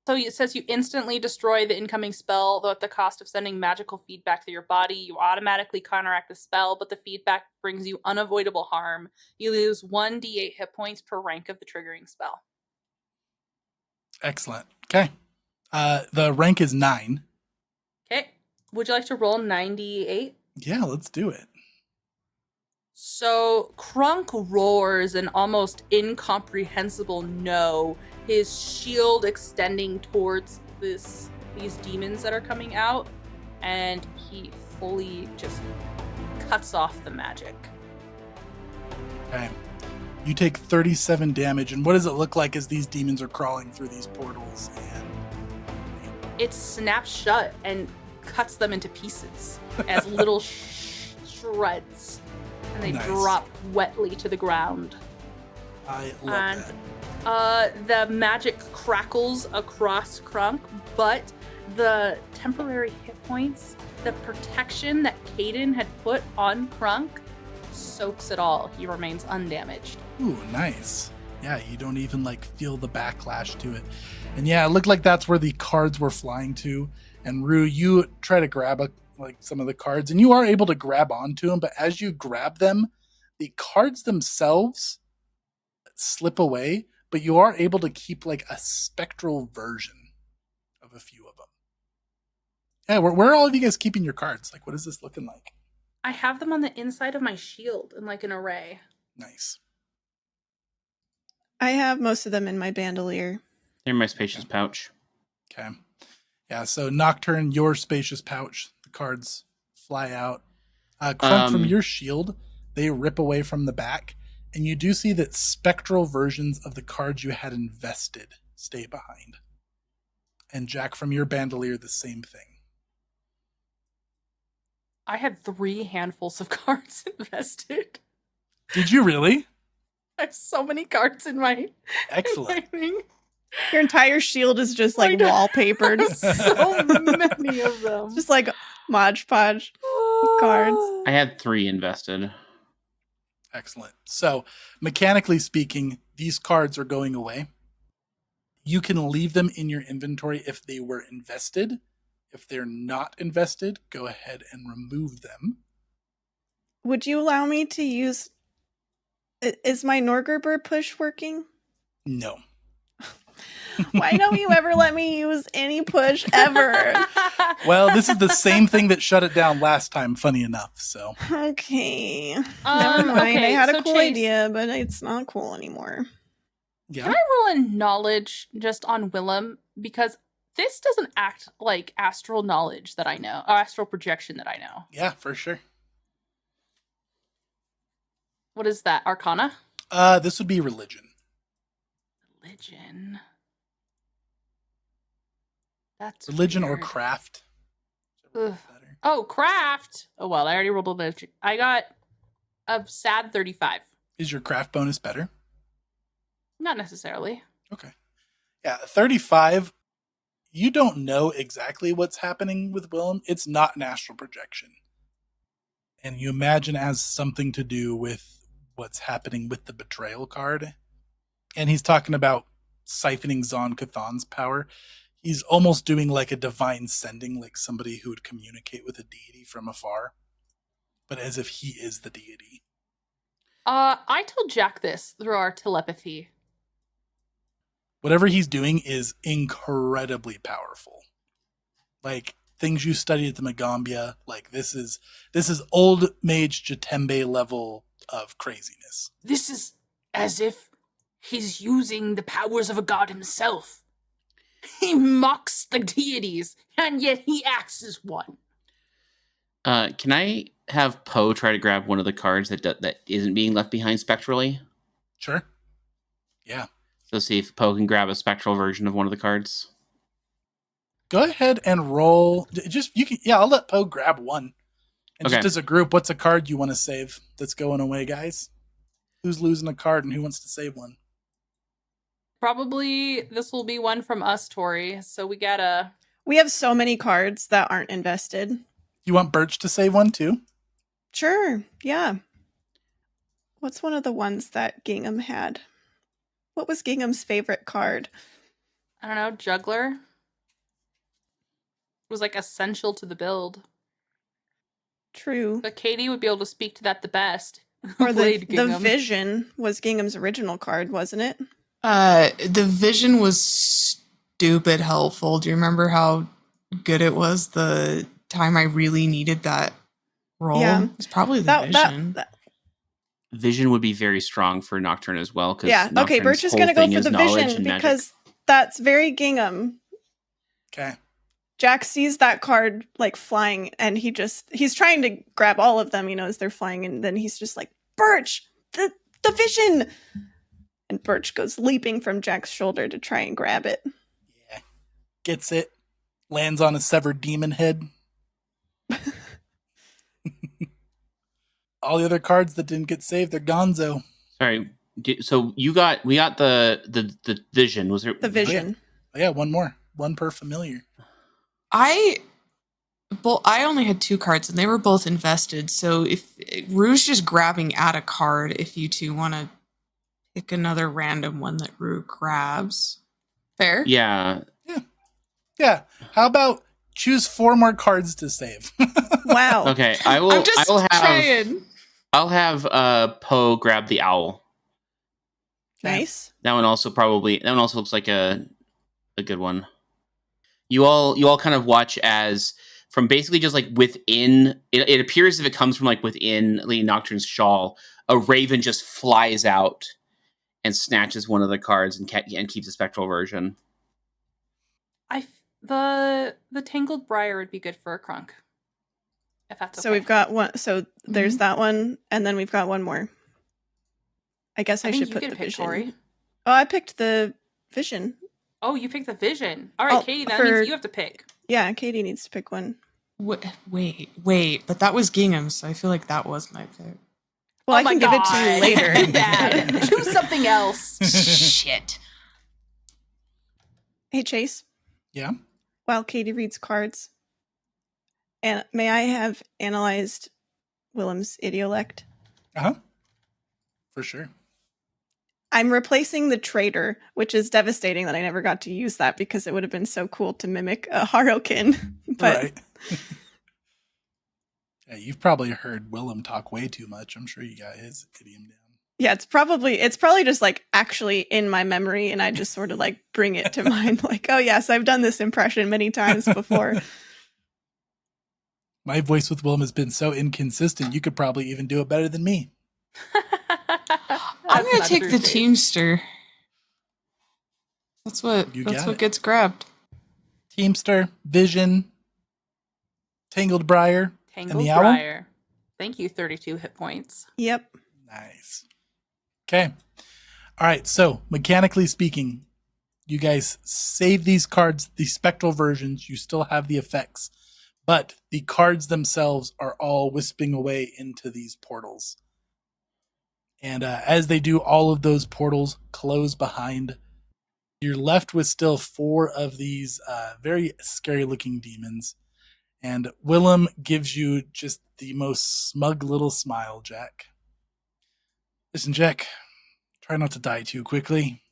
So it says you instantly destroy the incoming spell, though at the cost of sending magical feedback through your body. You automatically counteract the spell, but the feedback brings you unavoidable harm. You lose 1d8 hit points per rank of the triggering spell. Excellent. Okay. The rank is 9. Okay, would you like to roll 98? Yeah, let's do it. So Krunk roars an almost incomprehensible no, his shield extending towards these demons that are coming out, and he fully just cuts off the magic. Okay. You take 37 damage, and what does it look like as these demons are crawling through these portals? And It snaps shut and cuts them into pieces as little shreds, and they Nice. drop wetly to the ground. I love And that. the magic crackles across Krunk, but the temporary hit points, the protection that Caden had put on Krunk, soaks it all. He remains undamaged. Ooh, nice. Yeah, you don't even feel the backlash to it. And yeah, it looked like that's where the cards were flying to. And Rue, you try to grab some of the cards, and you are able to grab onto them, but as you grab them, the cards themselves slip away, but you are able to keep a spectral version of a few of them. Yeah, where are all of you guys keeping your cards? What is this looking like? I have them on the inside of my shield in an array. Nice. I have most of them in my bandolier. They're in my spacious pouch. Okay. Yeah, so Nocturne, your spacious pouch, the cards fly out. Crunk, from your shield, they rip away from the back, and you do see that spectral versions of the cards you had invested stay behind. And Jack, from your bandolier, the same thing. I had 3 handfuls of cards invested. Did you really? I have so many cards in my Excellent. thing. Your entire shield is just I know. wallpapered. So many of them. Just Mod Podge. cards. I had 3 invested. Excellent. So, mechanically speaking, these cards are going away. You can leave them in your inventory if they were invested. If they're not invested, go ahead and remove them. Would you allow me to use... Is my Norgerber push working? No. Why don't you ever let me use any push ever? Well, this is the same thing that shut it down last time, funny enough, so. Okay. Never mind. I okay, had a so cool Chase, idea, but it's not cool anymore. Yeah. Can I roll in knowledge just on Willem? Because this doesn't act like astral knowledge that I know, or astral projection that I know. Yeah, for sure. What is that? Arcana? This would be religion. Religion. That's Religion or weird. craft. Ugh. Oh, craft. Oh, well, I already rolled a religion. I got a sad 35. Is your craft bonus better? Not necessarily. Okay. Yeah, 35. You don't know exactly what's happening with Willem. It's not an astral projection. And you imagine it has something to do with what's happening with the betrayal card. And he's talking about siphoning Zon Cathan's power. He's almost doing like a divine sending, like somebody who would communicate with a deity from afar, but as if he is the deity. I told Jack this through our telepathy. Whatever he's doing is incredibly powerful. Like things you studied at the Magambia, like this is old mage Jatembe level of craziness. This is as if he's using the powers of a god himself. He mocks the deities, and yet he acts as one. Can I have Poe try to grab one of the cards that isn't being left behind spectrally? Sure. Yeah. So see if Poe can grab a spectral version of one of the cards. Go ahead and roll. I'll let Poe grab one. And Okay. just as a group, what's a card you want to save that's going away, guys? Who's losing a card and who wants to save one? Probably this will be one from us, Tori. So we have so many cards that aren't invested. You want Birch to save one too? Sure, yeah. What's one of the ones that Gingham had? What was Gingham's favorite card? I don't know, Juggler. It was like essential to the build. True. But Katie would be able to speak to that the best. Or the Vision was Gingham's original card, wasn't it? The Vision was stupid helpful. Do you remember how good it was the time I really needed that roll? Yeah. It's probably the Vision. Vision would be very strong for Nocturne as well. Yeah, okay, Birch is going to go for the Vision because that's very Gingham. Okay. Jack sees that card like flying and he's trying to grab all of them, as they're flying, and then he's just like, Birch, the Vision! And Birch goes leaping from Jack's shoulder to try and grab it. Yeah. Gets it. Lands on a severed demon head. All the other cards that didn't get saved, they're gonzo. Sorry. So we got the Vision. Was there the Vision? Oh yeah, one more. One per familiar. I only had 2 cards and they were both invested. So if Rue's just grabbing at a card, if you two want to pick another random one that Rue grabs. Fair? Yeah. Yeah. How about choose 4 more cards to save? Wow. Okay, I will. I'm just trying. I'll have Poe grab the owl. Nice. That one also looks like a good one. You all kind of watch as from basically just like within. It appears if it comes from like within Lady Nocturne's shawl, a raven just flies out and snatches one of the cards and keeps the spectral version. The Tangled Briar would be good for a crunk. If that's okay. So we've got one. So there's that one, and then we've got one more. I guess I should put the Vision. Tori. Oh, I picked the Vision. Oh, you picked the Vision. All right, Katie, that means you have to pick. Yeah, Katie needs to pick one. Wait, but that was Gingham, so I feel like that was my pick. Well, I can give it to you later. Bad. Choose something else. Shit. Hey, Chase. Yeah? While Katie reads cards, and may I have analyzed Willem's idiolect? Uh-huh. For sure. I'm replacing the traitor, which is devastating that I never got to use that because it would have been so cool to mimic a Harokin. But Right. Yeah, you've probably heard Willem talk way too much. I'm sure you got his idiom down. yeah, it's probably just like actually in my memory, and I just sort of like bring it to mind, like, oh yes, I've done this impression many times before. My voice with Willem has been so inconsistent, you could probably even do it better than me. I'm gonna take the Teamster. That's what You got it. gets grabbed. Teamster, Vision, Tangled Briar, Tangled and the owl? Briar. Thank you, 32 hit points. Yep. Nice. Okay. All right. So, mechanically speaking, you guys save these cards, the spectral versions. You still have the effects, but the cards themselves are all wisping away into these portals. And as they do, all of those portals close behind. You're left with still 4 of these very scary looking demons. And Willem gives you just the most smug little smile, Jack. Listen, Jack, try not to die too quickly.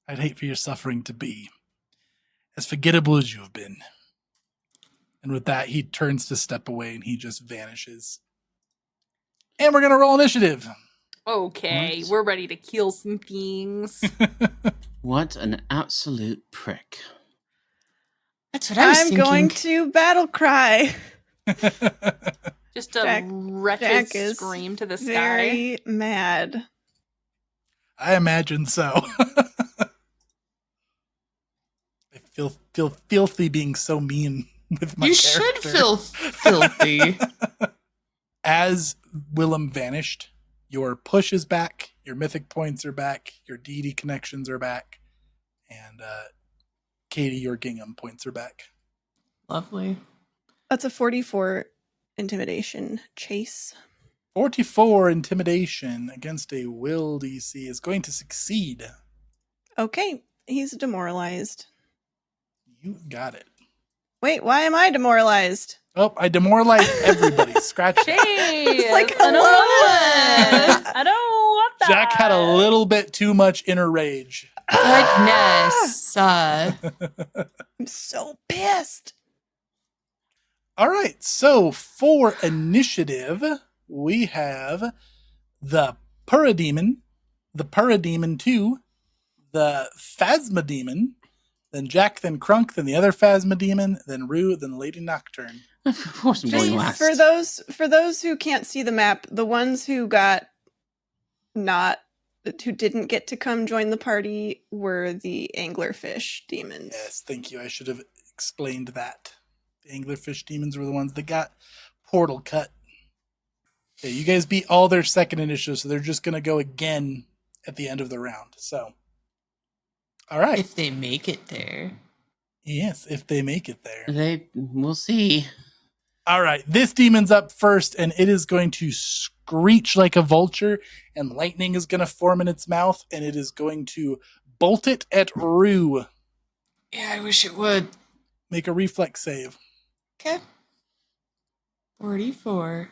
I'd hate for your suffering to be as forgettable as you have been. And with that, he turns to step away and he just vanishes. And we're going to roll initiative. Okay, What? we're ready to kill some things. What an absolute prick. That's what I was I'm thinking. going to battle cry. Just a Jack- wretched Jack is scream to the sky. Very mad. I imagine so. I feel filthy being so mean with my You character. should feel filthy. As Willem vanished, your push is back, your mythic points are back, your deity connections are back, and Katie, your gingham points are back. Lovely. That's a 44 intimidation chase. 44 intimidation against a will DC is going to succeed. Okay, he's demoralized. You got it. Wait, why am I demoralized? Oh, I demoralized everybody. Scratch it. Jeez, like, I don't want hello? that. I don't want that. Jack had a little bit too much inner rage. Goodness. I'm so pissed. All right, so for initiative, we have the Parademon, the Parademon 2, the Phasmademon, then Jack, then Crunk, then the other Phasmademon, then Rue, then Lady Nocturne. Of course I'm going last. For those who can't see the map, the ones who didn't get to come join the party were the anglerfish demons. Yes, thank you. I should have explained that. The anglerfish demons were the ones that got portal cut. Okay, you guys beat all their second initiatives, so they're just going to go again at the end of the round. So, all right. If they make it there. Yes, if they make it there. We'll see. All right, this demon's up first, and it is going to screech like a vulture, and lightning is going to form in its mouth, and it is going to bolt it at Rue. Yeah, I wish it would. Make a reflex save. Okay. 44.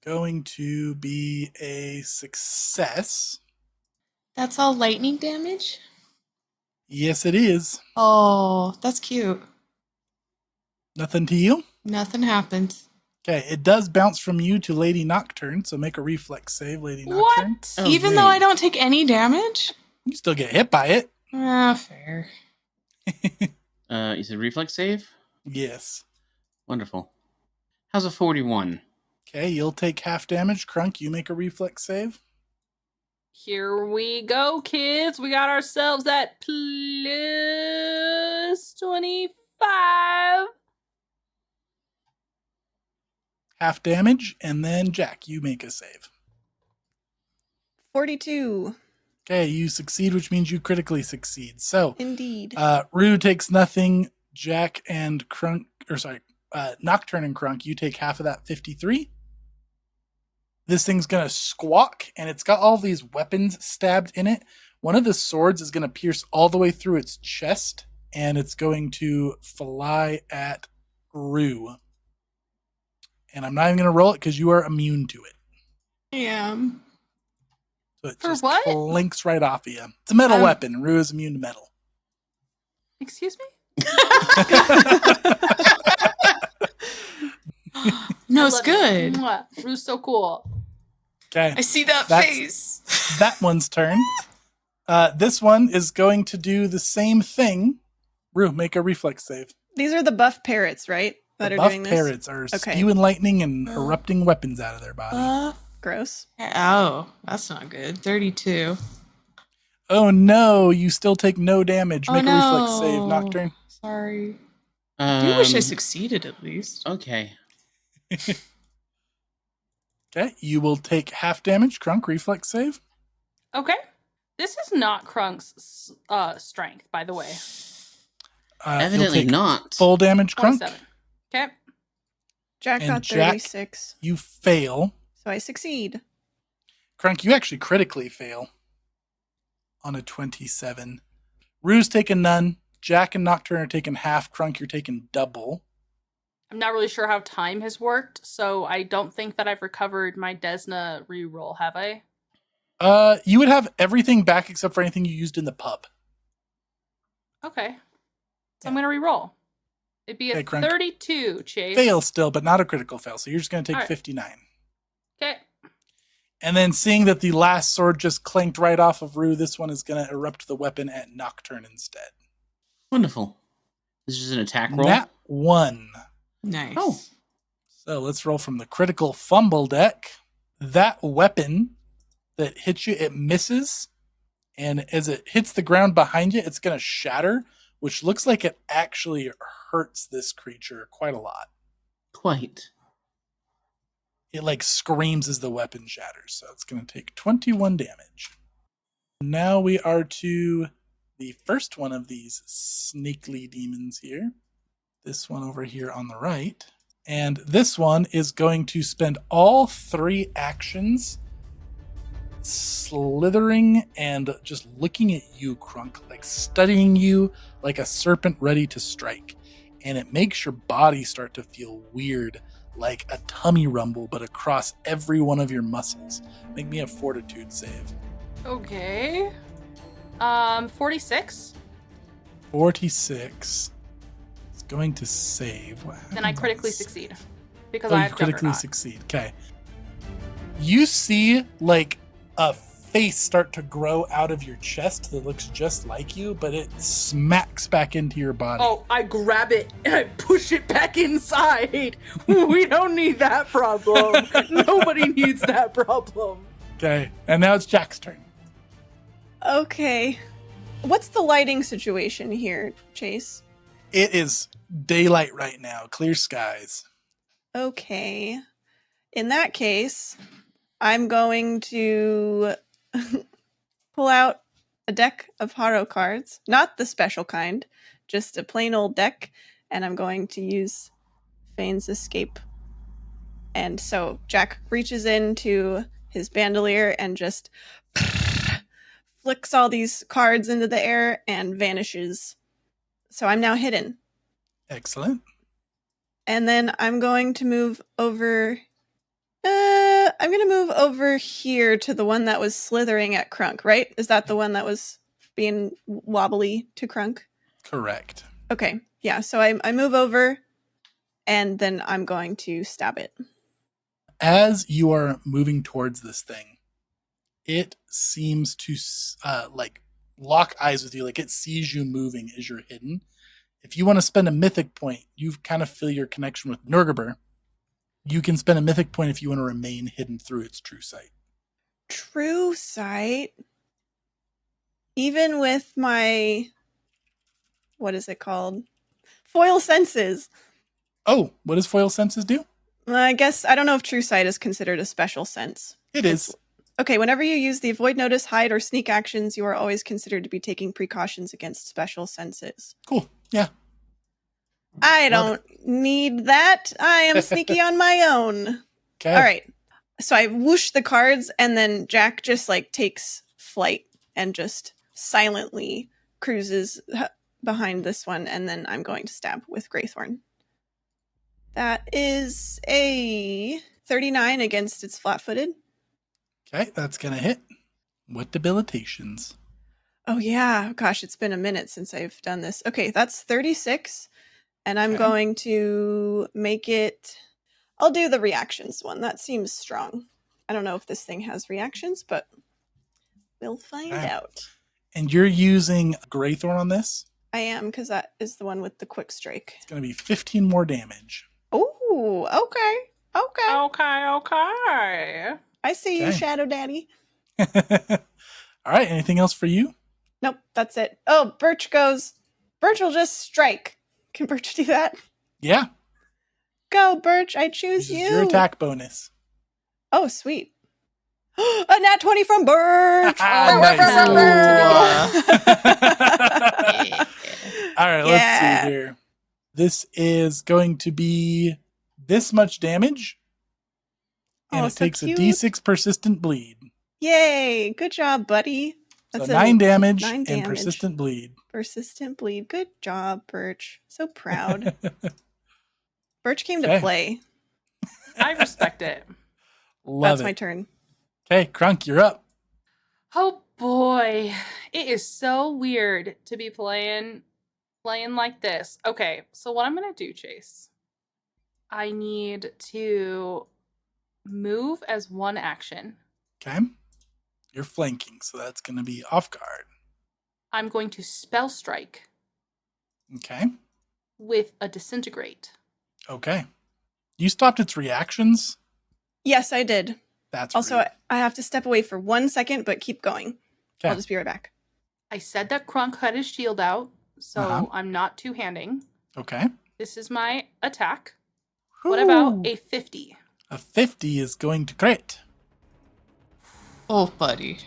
Going to be a success. That's all lightning damage? Yes, it is. Oh, that's cute. Nothing to you? Nothing happened. Okay, it does bounce from you to Lady Nocturne, so make a reflex save, Lady Nocturne. What? Oh, Even great. though I don't take any damage? You still get hit by it. Ah, fair. You said reflex save? Yes. Wonderful. How's a 41? Okay, you'll take half damage. Crunk, you make a reflex save. Here we go, kids. We got ourselves at plus 25. Half damage, and then Jack, you make a save. 42. Okay, you succeed, which means you critically succeed. So, Indeed. Rue takes nothing. Jack and Crunk, Nocturne and Crunk, you take half of that 53. This thing's gonna squawk, and it's got all these weapons stabbed in it. One of the swords is gonna pierce all the way through its chest, and it's going to fly at Rue. And I'm not even gonna roll it because you are immune to it. I am. So it For just what? clinks right off of you. It's a metal weapon. Rue is immune to metal. Excuse me? No, I it's love good. You. Mwah. Rue's so cool. Okay. I see that That's- face. That one's turn. This one is going to do the same thing. Rue, make a reflex save. These are the buff parrots, right? That The are buff doing this. parrots are Okay. spewing lightning and erupting weapons out of their body. Gross. Oh, that's not good. 32. Oh no, you still take no damage. Oh, Make a reflex no. save, Nocturne. Sorry. I do wish I Um, succeeded at least. Okay. Okay, you will take half damage. Crunk, reflex save. Okay. This is not Krunk's strength, by the way. You'll Evidently take not. full damage, Crunk. 27. Okay. Jack And got Jack- 36, You fail. so I succeed. Crunk, you actually critically fail on a 27. Rue's taking none. Jack and Nocturne are taking half. Crunk, you're taking double. I'm not really sure how time has worked, so I don't think that I've recovered my Desna reroll, have I? You would have everything back except for anything you used in the pub. Okay. So I'm going to reroll. It'd be a Okay, Crunk. 32, Chase. Fail still, but not a critical fail. So you're just going to take All right. 59. Okay. And then seeing that the last sword just clanked right off of Rue, this one is going to erupt the weapon at Nocturne instead. Wonderful. This is an attack roll. Nat 1. Nice. Oh. So let's roll from the critical fumble deck. That weapon that hits you, it misses. And as it hits the ground behind you, it's going to shatter, which looks like it actually hurts this creature quite a lot. Quite. It like screams as the weapon shatters. So it's going to take 21 damage. Now we are to the first one of these snakely demons here. This one over here on the right. And this one is going to spend all 3 actions slithering and just looking at you, Crunk, like studying you like a serpent ready to strike. And it makes your body start to feel weird, like a tummy rumble, but across every one of your muscles. Make me a fortitude save. Okay. 46. 46. It's going to save. What Then I happens critically on this? succeed. Because Oh, I you have critically Juggernaut. succeed. Okay. You see like a face start to grow out of your chest that looks just like you, but it smacks back into your body. Oh, I grab it and I push it back inside. We don't need that problem. Nobody needs that problem. Okay. And now it's Jack's turn. Okay. What's the lighting situation here, Chase? It is daylight right now. Clear skies. Okay. In that case, I'm going to pull out a deck of Haro cards. Not the special kind, just a plain old deck. And I'm going to use Fane's Escape. And so Jack reaches into his bandolier and just flicks all these cards into the air and vanishes. So I'm now hidden. Excellent. And then I'm going to move over. I'm going to move over here to the one that was slithering at Crunk, right? Is that the one that was being wobbly to Crunk? Correct. Okay. Yeah. So I move over and then I'm going to stab it. As you are moving towards this thing, it seems to like lock eyes with you, like it sees you moving as you're hidden. If you want to spend a mythic point, you kind of feel your connection with Nurgabur. You can spend a mythic point if you want to remain hidden through its true sight. True sight. Even with my, what is it called? Foil senses. Oh, what does foil senses do? I guess, I don't know if true sight is considered a special sense. It is. Okay, whenever you use the avoid, notice, hide, or sneak actions, you are always considered to be taking precautions against special senses. Cool. Yeah. I Love don't need that. I am sneaky on my own. Okay. All right. So I whoosh the cards, and then Jack just like takes flight and just silently cruises behind this one, and then I'm going to stab with Greythorn. That is a 39 against its flat-footed. Okay, that's going to hit. What debilitations? Oh yeah, gosh, it's been a minute since I've done this. Okay, that's 36, and I'm Okay. going to make it. I'll do the reactions one. That seems strong. I don't know if this thing has reactions, but we'll find Okay. out. And you're using Greythorn on this? I am, because that is the one with the quick strike. It's going to be 15 more damage. Oh, okay. Okay. I see you, Okay. Shadow Daddy. All right. Anything else for you? Nope, that's it. Oh, Birch goes. Birch will just strike. Can Birch do that? Yeah. Go, Birch. I choose This you. is your attack bonus. Oh, sweet. A nat 20 from Birch. Nice. Yeah. All right, let's see here. This is going to be this much damage, and Oh, it so takes cute. a D6 persistent bleed. Yay. Good job, buddy. So That's 9 damage 9 and damage. persistent bleed. Persistent bleed. Good job, Birch. So proud. Birch came to Okay. play. I respect it. Love That's my it. turn. Okay, Crunk, you're up. Oh boy, it is so weird to be playing like this. Okay, so what I'm gonna do, Chase, I need to move as one action. Okay. You're flanking, so that's going to be off guard. I'm going to spell strike Okay. with a disintegrate. Okay. You stopped its reactions? Yes, I did. That's Also, rude. I have to step away for 1 second, but keep going. Okay. I'll just be right back. I said that Crunk had his shield out, so Uh-huh. I'm not two-handing. Okay. This is my attack. What about Ooh. a 50? A 50 is going to crit. Oh, buddy.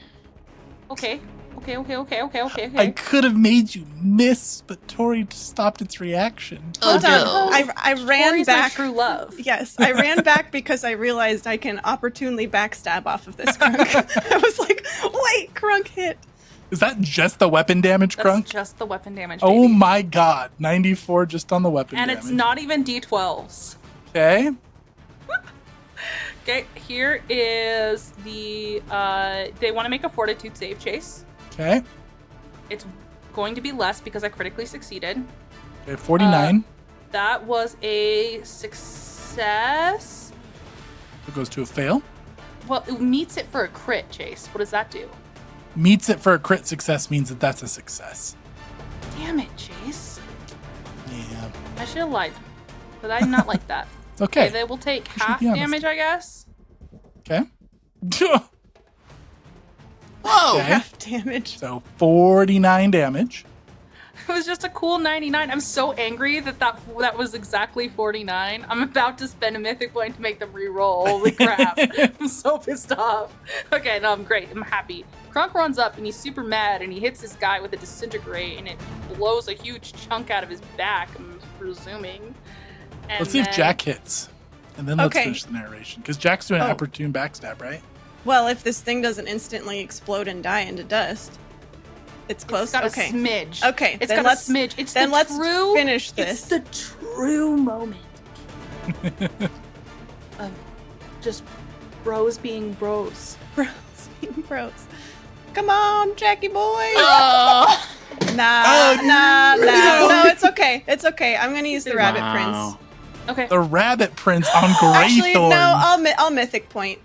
Okay. I could have made you miss, but Tori stopped its reaction. Oh, Hold on. no. I ran Tori's back. my true love. Yes, I ran back because I realized I can opportunely backstab off of this Crunk. I was like, wait, Crunk hit. Is that just the weapon damage, That's Crunk? just the weapon damage. Oh baby. my god. 94 just on the weapon And damage. it's not even D12s. Okay. Okay, here is the they want to make a fortitude save, Chase. Okay. It's going to be less because I critically succeeded. Okay, 49. That was a success. It goes to a fail. Well, it meets it for a crit, Chase. What does that do? Meets it for a crit success means that that's a success. Damn it, Chase. Yeah. I should have lied. But I did not like that. It's okay. They will take should half be honest. damage, I guess. Okay. Whoa! Okay. Half damage. So 49 damage. It was just a cool 99. I'm so angry that was exactly 49. I'm about to spend a mythic point to make them re-roll. Holy crap. I'm so pissed off. Okay, no, I'm great. I'm happy. Crunk runs up and he's super mad and he hits this guy with a disintegrate and it blows a huge chunk out of his back, I'm presuming. And Let's see if then- Jack hits. And then let's Okay. finish the narration. Because Jack's doing an Oh. opportune backstab, right? Well, if this thing doesn't instantly explode and die into dust, it's close. It's got Okay. a smidge. Okay, It's then got let's a smidge. It's then the let's true, finish It's this. the true moment of just bros being bros. Bros, being bros. Come on, Jackie boy. Oh. Nah, Oh, nah. no. No, it's okay. It's okay. I'm gonna use the Rabbit Wow. Prince. Okay. The Rabbit Prince on Actually, Greythorn. no. I'll Mythic Point.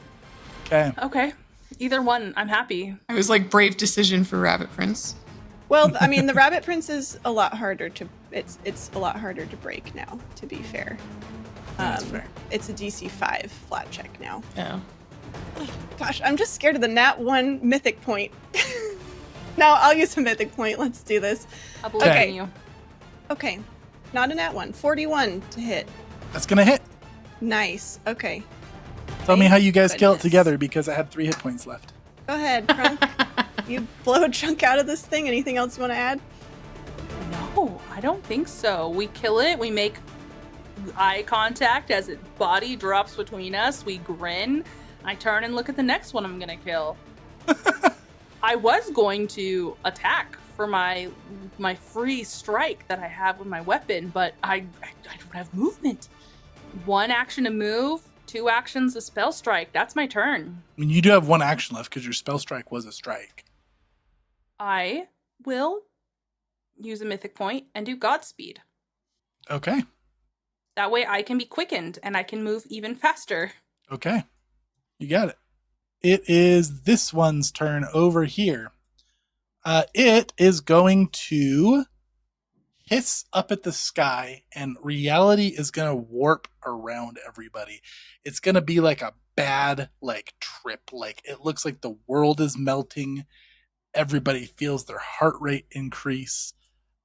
Okay. Okay. Either one, I'm happy. I was like, brave decision for Rabbit Prince. Well, I mean, the Rabbit Prince is a lot harder to. It's a lot harder to break now. To be fair, That's fair. it's a DC 5 flat check now. Oh. Gosh, I'm just scared of the Nat 1 Mythic Point. No, I'll use a Mythic Point. Let's do this. I believe Okay. in you. Okay, not a Nat 1. 41 to hit. That's going to hit. Nice. Okay, Tell me how you guys kill it goodness. together because I had 3 hit points left. go ahead, Crunk. You blow a chunk out of this thing. Anything else you want to add? No, I don't think so. We kill it. We make eye contact as its body drops between us. We grin. I turn and look at the next one I'm gonna kill. I was going to attack for my free strike that I have with my weapon, but I don't have movement. One action to move, 2 actions, a spell strike. That's my turn. I mean, you do have 1 action left because your spell strike was a strike. I will use a mythic point and do Godspeed. Okay. That way I can be quickened and I can move even faster. Okay. You got it. It is this one's turn over here. It is going to hiss up at the sky, and reality is going to warp around everybody. It's going to be like a bad trip. Like, it looks like the world is melting. Everybody feels their heart rate increase.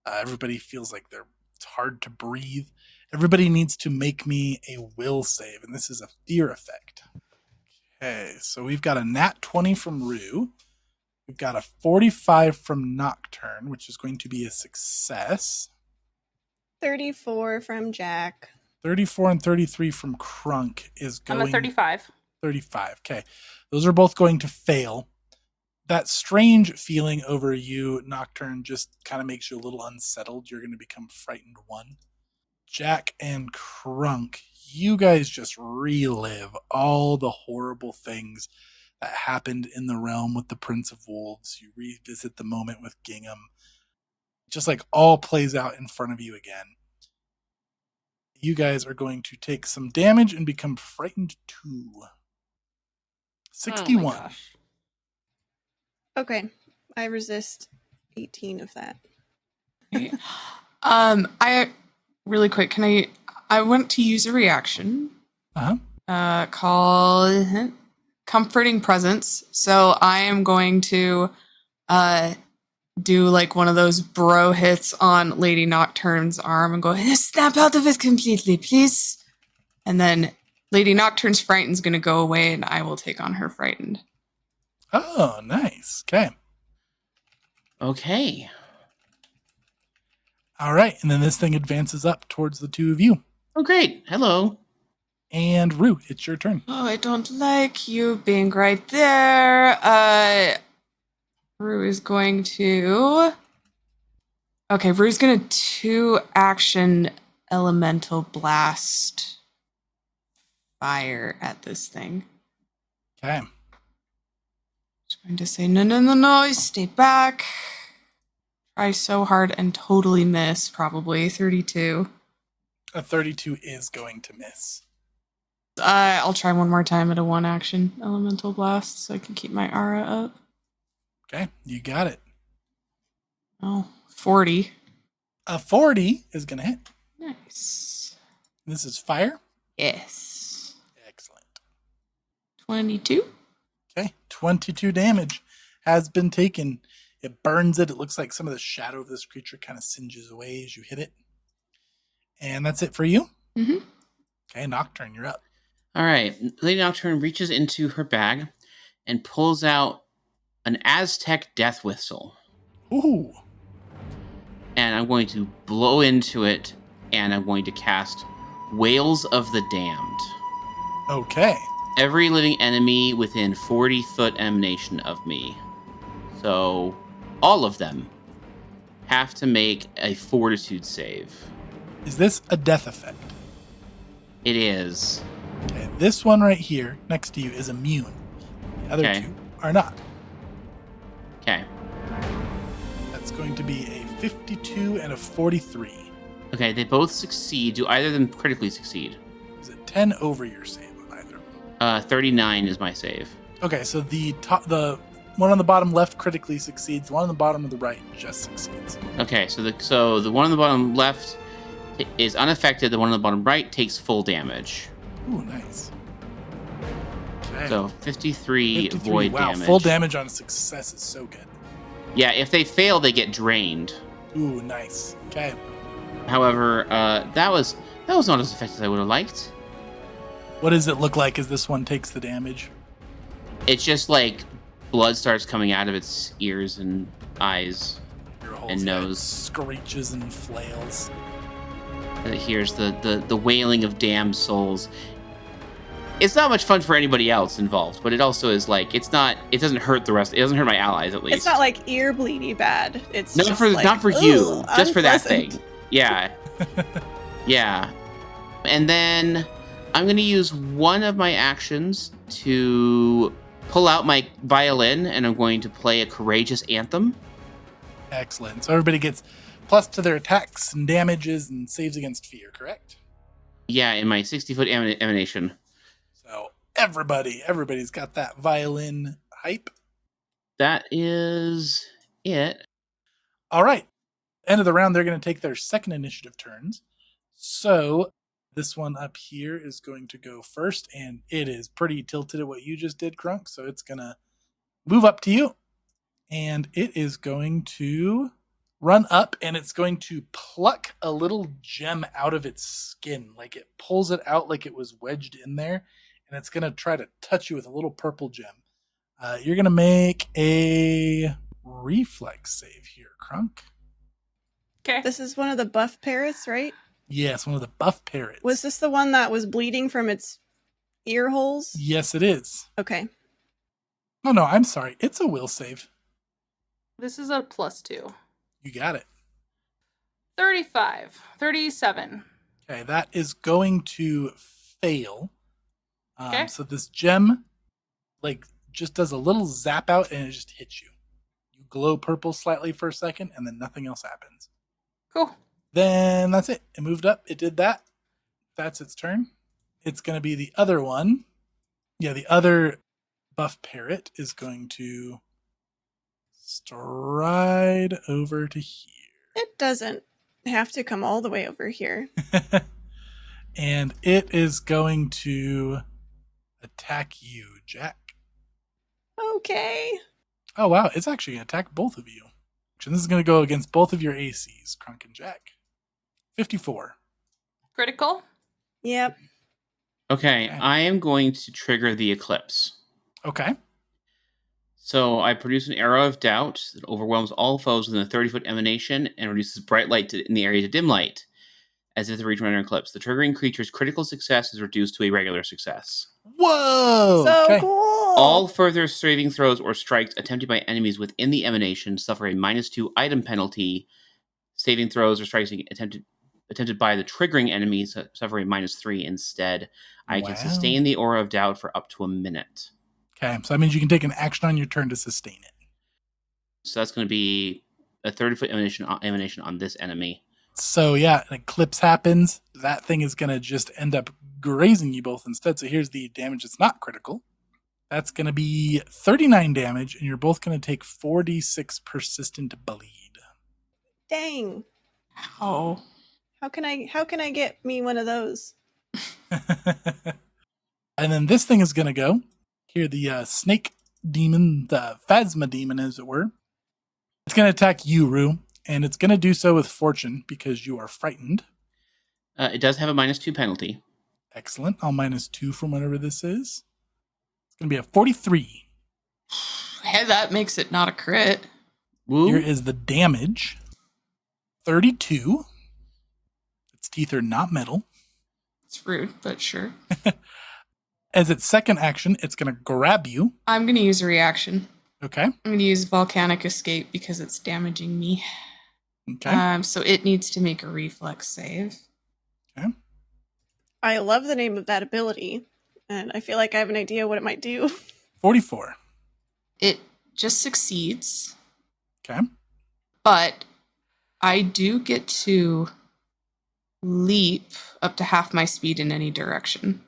Everybody feels like it's hard to breathe. Everybody needs to make me a will save, and this is a fear effect. Okay, so we've got a nat 20 from Rue. We've got a 45 from Nocturne, which is going to be a success. 34 from Jack. 34 and 33 from Crunk is going... I'm a 35. 35, okay. Those are both going to fail. That strange feeling over you, Nocturne, just kind of makes you a little unsettled. You're going to become frightened 1. Jack and Crunk, you guys just relive all the horrible things that happened in the realm with the Prince of Wolves. You revisit the moment with Gingham. Just all plays out in front of you again. You guys are going to take some damage and become frightened 2. 61. Oh my gosh. Okay, I resist 18 of that. Okay. I really quick. I want to use a reaction. Called Comforting Presence. So I am going to do one of those bro hits on Lady Nocturne's arm and go, snap out of it completely, please. And then Lady Nocturne's frightened's going to go away, and I will take on her frightened. Oh, nice. Okay. Okay. All right, and then this thing advances up towards the 2 of you. Oh, great. Hello. And Rue, it's your turn. Oh, I don't like you being right there. Rue is going to... Okay, Rue's going to 2 action elemental blast fire at this thing. Okay. Just going to say, no, stay back. Try so hard and totally miss, probably. 32. A 32 is going to miss. I'll try one more time at a 1 action elemental blast so I can keep my aura up. Okay, you got it. Oh, 40. A 40 is going to hit. Nice. This is fire? Yes. Excellent. 22. Okay, 22 damage has been taken. It burns it. It looks like some of the shadow of this creature kind of singes away as you hit it. And that's it for you? Mm-hmm. Okay, Nocturne, you're up. All right. Lady Nocturne reaches into her bag and pulls out an Aztec death whistle. Ooh. And I'm going to blow into it, and I'm going to cast Wails of the Damned. Okay. Every living enemy within 40-foot emanation of me. So all of them have to make a fortitude save. Is this a death effect? It is. Okay, this one right here next to you is immune. The other Okay. 2 are not. Okay. That's going to be a 52 and a 43. Okay, they both succeed. Do either of them critically succeed? Is it 10 over your save on either of them? 39 is my save. Okay, so the one on the bottom left critically succeeds. The one on the bottom of the right just succeeds. Okay, so the one on the bottom left is unaffected. The one on the bottom right takes full damage. Ooh, nice. Okay. So 53 53. void Wow, damage. full damage on a success is so good. Yeah, if they fail, they get drained. Ooh, nice. Okay. However, that was not as effective as I would have liked. What does it look like as this one takes the damage? It's just like blood starts coming out of its ears and eyes. Your whole And head nose. screeches and flails. And it hears the wailing of damned souls. It's not much fun for anybody else involved, but it also is like it doesn't hurt the rest. It doesn't hurt my allies at least. It's not like ear bleedy bad. It's not just for like, not for you, just for that unpleasant. thing. Yeah. Yeah. And then I'm going to use one of my actions to pull out my violin, and I'm going to play a courageous anthem. Excellent. So everybody gets plus to their attacks and damages and saves against fear, correct? Yeah, in my 60-foot emanation. So everybody's got that violin hype. That is it. All right. End of the round, they're going to take their second initiative turns. So this one up here is going to go first, and it is pretty tilted at what you just did, Crunk. So it's going to move up to you, and it is going to run up, and it's going to pluck a little gem out of its skin. Like it pulls it out like it was wedged in there, and it's going to try to touch you with a little purple gem. You're going to make a reflex save here, Crunk. Okay. This is one of the buff parrots, right? Yes, one of the buff parrots. Was this the one that was bleeding from its ear holes? Yes, it is. Okay. Oh, no, I'm sorry. It's a will save. This is a +2. You got it. 37. Okay, that is going to fail. Okay. So this gem, like, just does a little zap out and it just hits you. You glow purple slightly for a second, and then nothing else happens. Cool. Then that's it. It moved up. It did that. That's its turn. It's going to be the other one. Yeah, the other buff parrot is going to stride over to here. It doesn't have to come all the way over here. And it is going to attack you, Jack. Okay. Oh, wow. It's actually going to attack both of you. And this is going to go against both of your ACs, Crunk and Jack. 54. Critical. Yep. Okay, I am going to trigger the eclipse. Okay. So I produce an arrow of doubt that overwhelms all foes within a 30-foot emanation and reduces bright light in the area to dim light, as if the region were under eclipse. The triggering creature's critical success is reduced to a regular success. Whoa! So Okay. cool. All further saving throws or strikes attempted by enemies within the emanation suffer a -2 item penalty. Saving throws or strikes attempted by the triggering enemies suffer a -3 instead. I can Wow. sustain the aura of doubt for up to a minute. Okay, so that means you can take an action on your turn to sustain it. So that's going to be a 30-foot emanation on this enemy. So yeah, an eclipse happens. That thing is going to just end up grazing you both instead. So here's the damage that's not critical. That's going to be 39 damage, and you're both going to take 4d6 persistent bleed. Dang. Oh. How can I get me one of those? And then this thing is going to go. Here, the snake demon, the Phasma demon, as it were. It's going to attack you, Rue, and it's going to do so with fortune because you are frightened. It does have a -2 penalty. Excellent. I'll -2 from whatever this is. It's going to be a 43. Hey, that makes it not a crit. Woo. Here is the damage. 32. Its teeth are not metal. It's rude, but sure. As its second action, it's going to grab you. I'm going to use a reaction. Okay. I'm going to use Volcanic Escape because it's damaging me. Okay. So it needs to make a reflex save. I love the name of that ability, and I feel like I have an idea what it might do. 44. It just succeeds, Okay. but I do get to leap up to half my speed in any direction.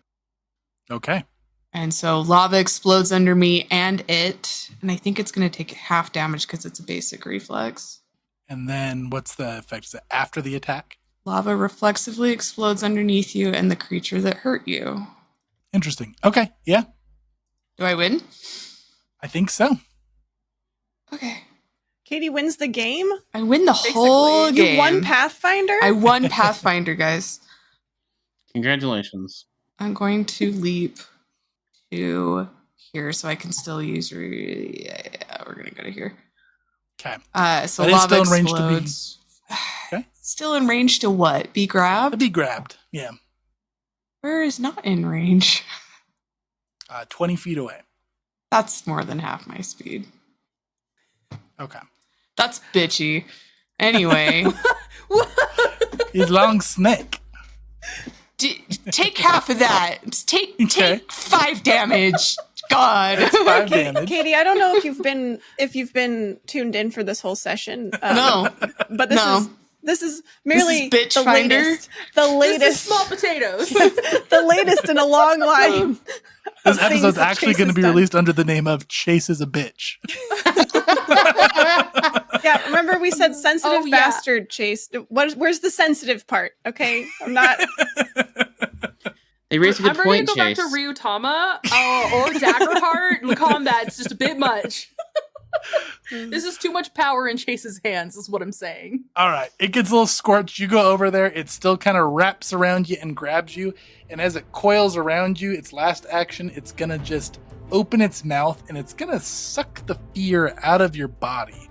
Okay. And so lava explodes under me and I think it's going to take half damage because it's a basic reflex. And then what's the effect? Is it after the attack? Lava reflexively explodes underneath you and the creature that hurt you. Interesting. Okay. Yeah, Do I win? I think so. Okay. Katie wins the game? I win the Basically, whole You game. won Pathfinder? I won Pathfinder, guys. Congratulations. I'm going to leap to here so I can still use... Yeah, we're going to go to here. Okay. So That is lava still in range to be- explodes. Okay. Still in range to what? Be To grabbed? be grabbed. Yeah. Where is not in range? 20 feet away. That's more than half my speed. Okay. That's bitchy. Anyway, He's long snake. take half of that. Take 5 damage. God. It's 5 damage. Katie, I don't know if you've been tuned in for this whole session. No. But this is merely Bitch the Finder? latest. The This latest. is small potatoes. The latest in a long line. This of episode's things that actually Chase going to has be done. released under the name of Chase is a Bitch. Yeah, remember we said sensitive Oh, yeah. bastard, Chase. Where's the sensitive part? Okay, I'm not. They raised a good I'm ready point, to go back Chase. to Ryutama or Daggerheart. The combat's just a bit much. This is too much power in Chase's hands, is what I'm saying. All right, it gets a little scorched. You go over there. It still kind of wraps around you and grabs you. And as it coils around you, its last action, it's going to just open its mouth and it's going to suck the fear out of your body.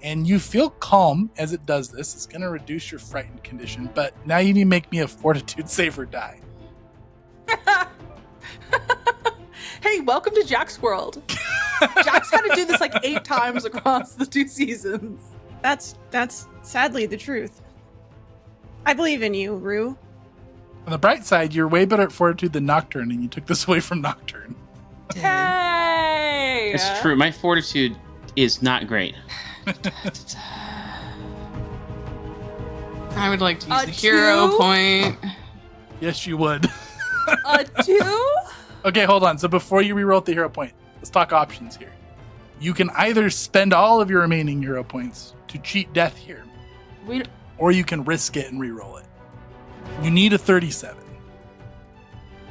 And you feel calm as it does this. It's going to reduce your frightened condition. But now you need to make me a fortitude save or die. Hey, welcome to Jack's world. Jack's had to do this like 8 times across the 2 seasons. That's sadly the truth. I believe in you, Rue. On the bright side, you're way better at fortitude than Nocturne, and you took this away from Nocturne. Hey! It's true. My fortitude is not great. I would like to use A the hero 2? point. Yes, you would. A 2? Okay, hold on. So before you reroll the hero point, let's talk options here. You can either spend all of your remaining hero points to cheat death here, We or you can risk it and reroll it. You need a 37.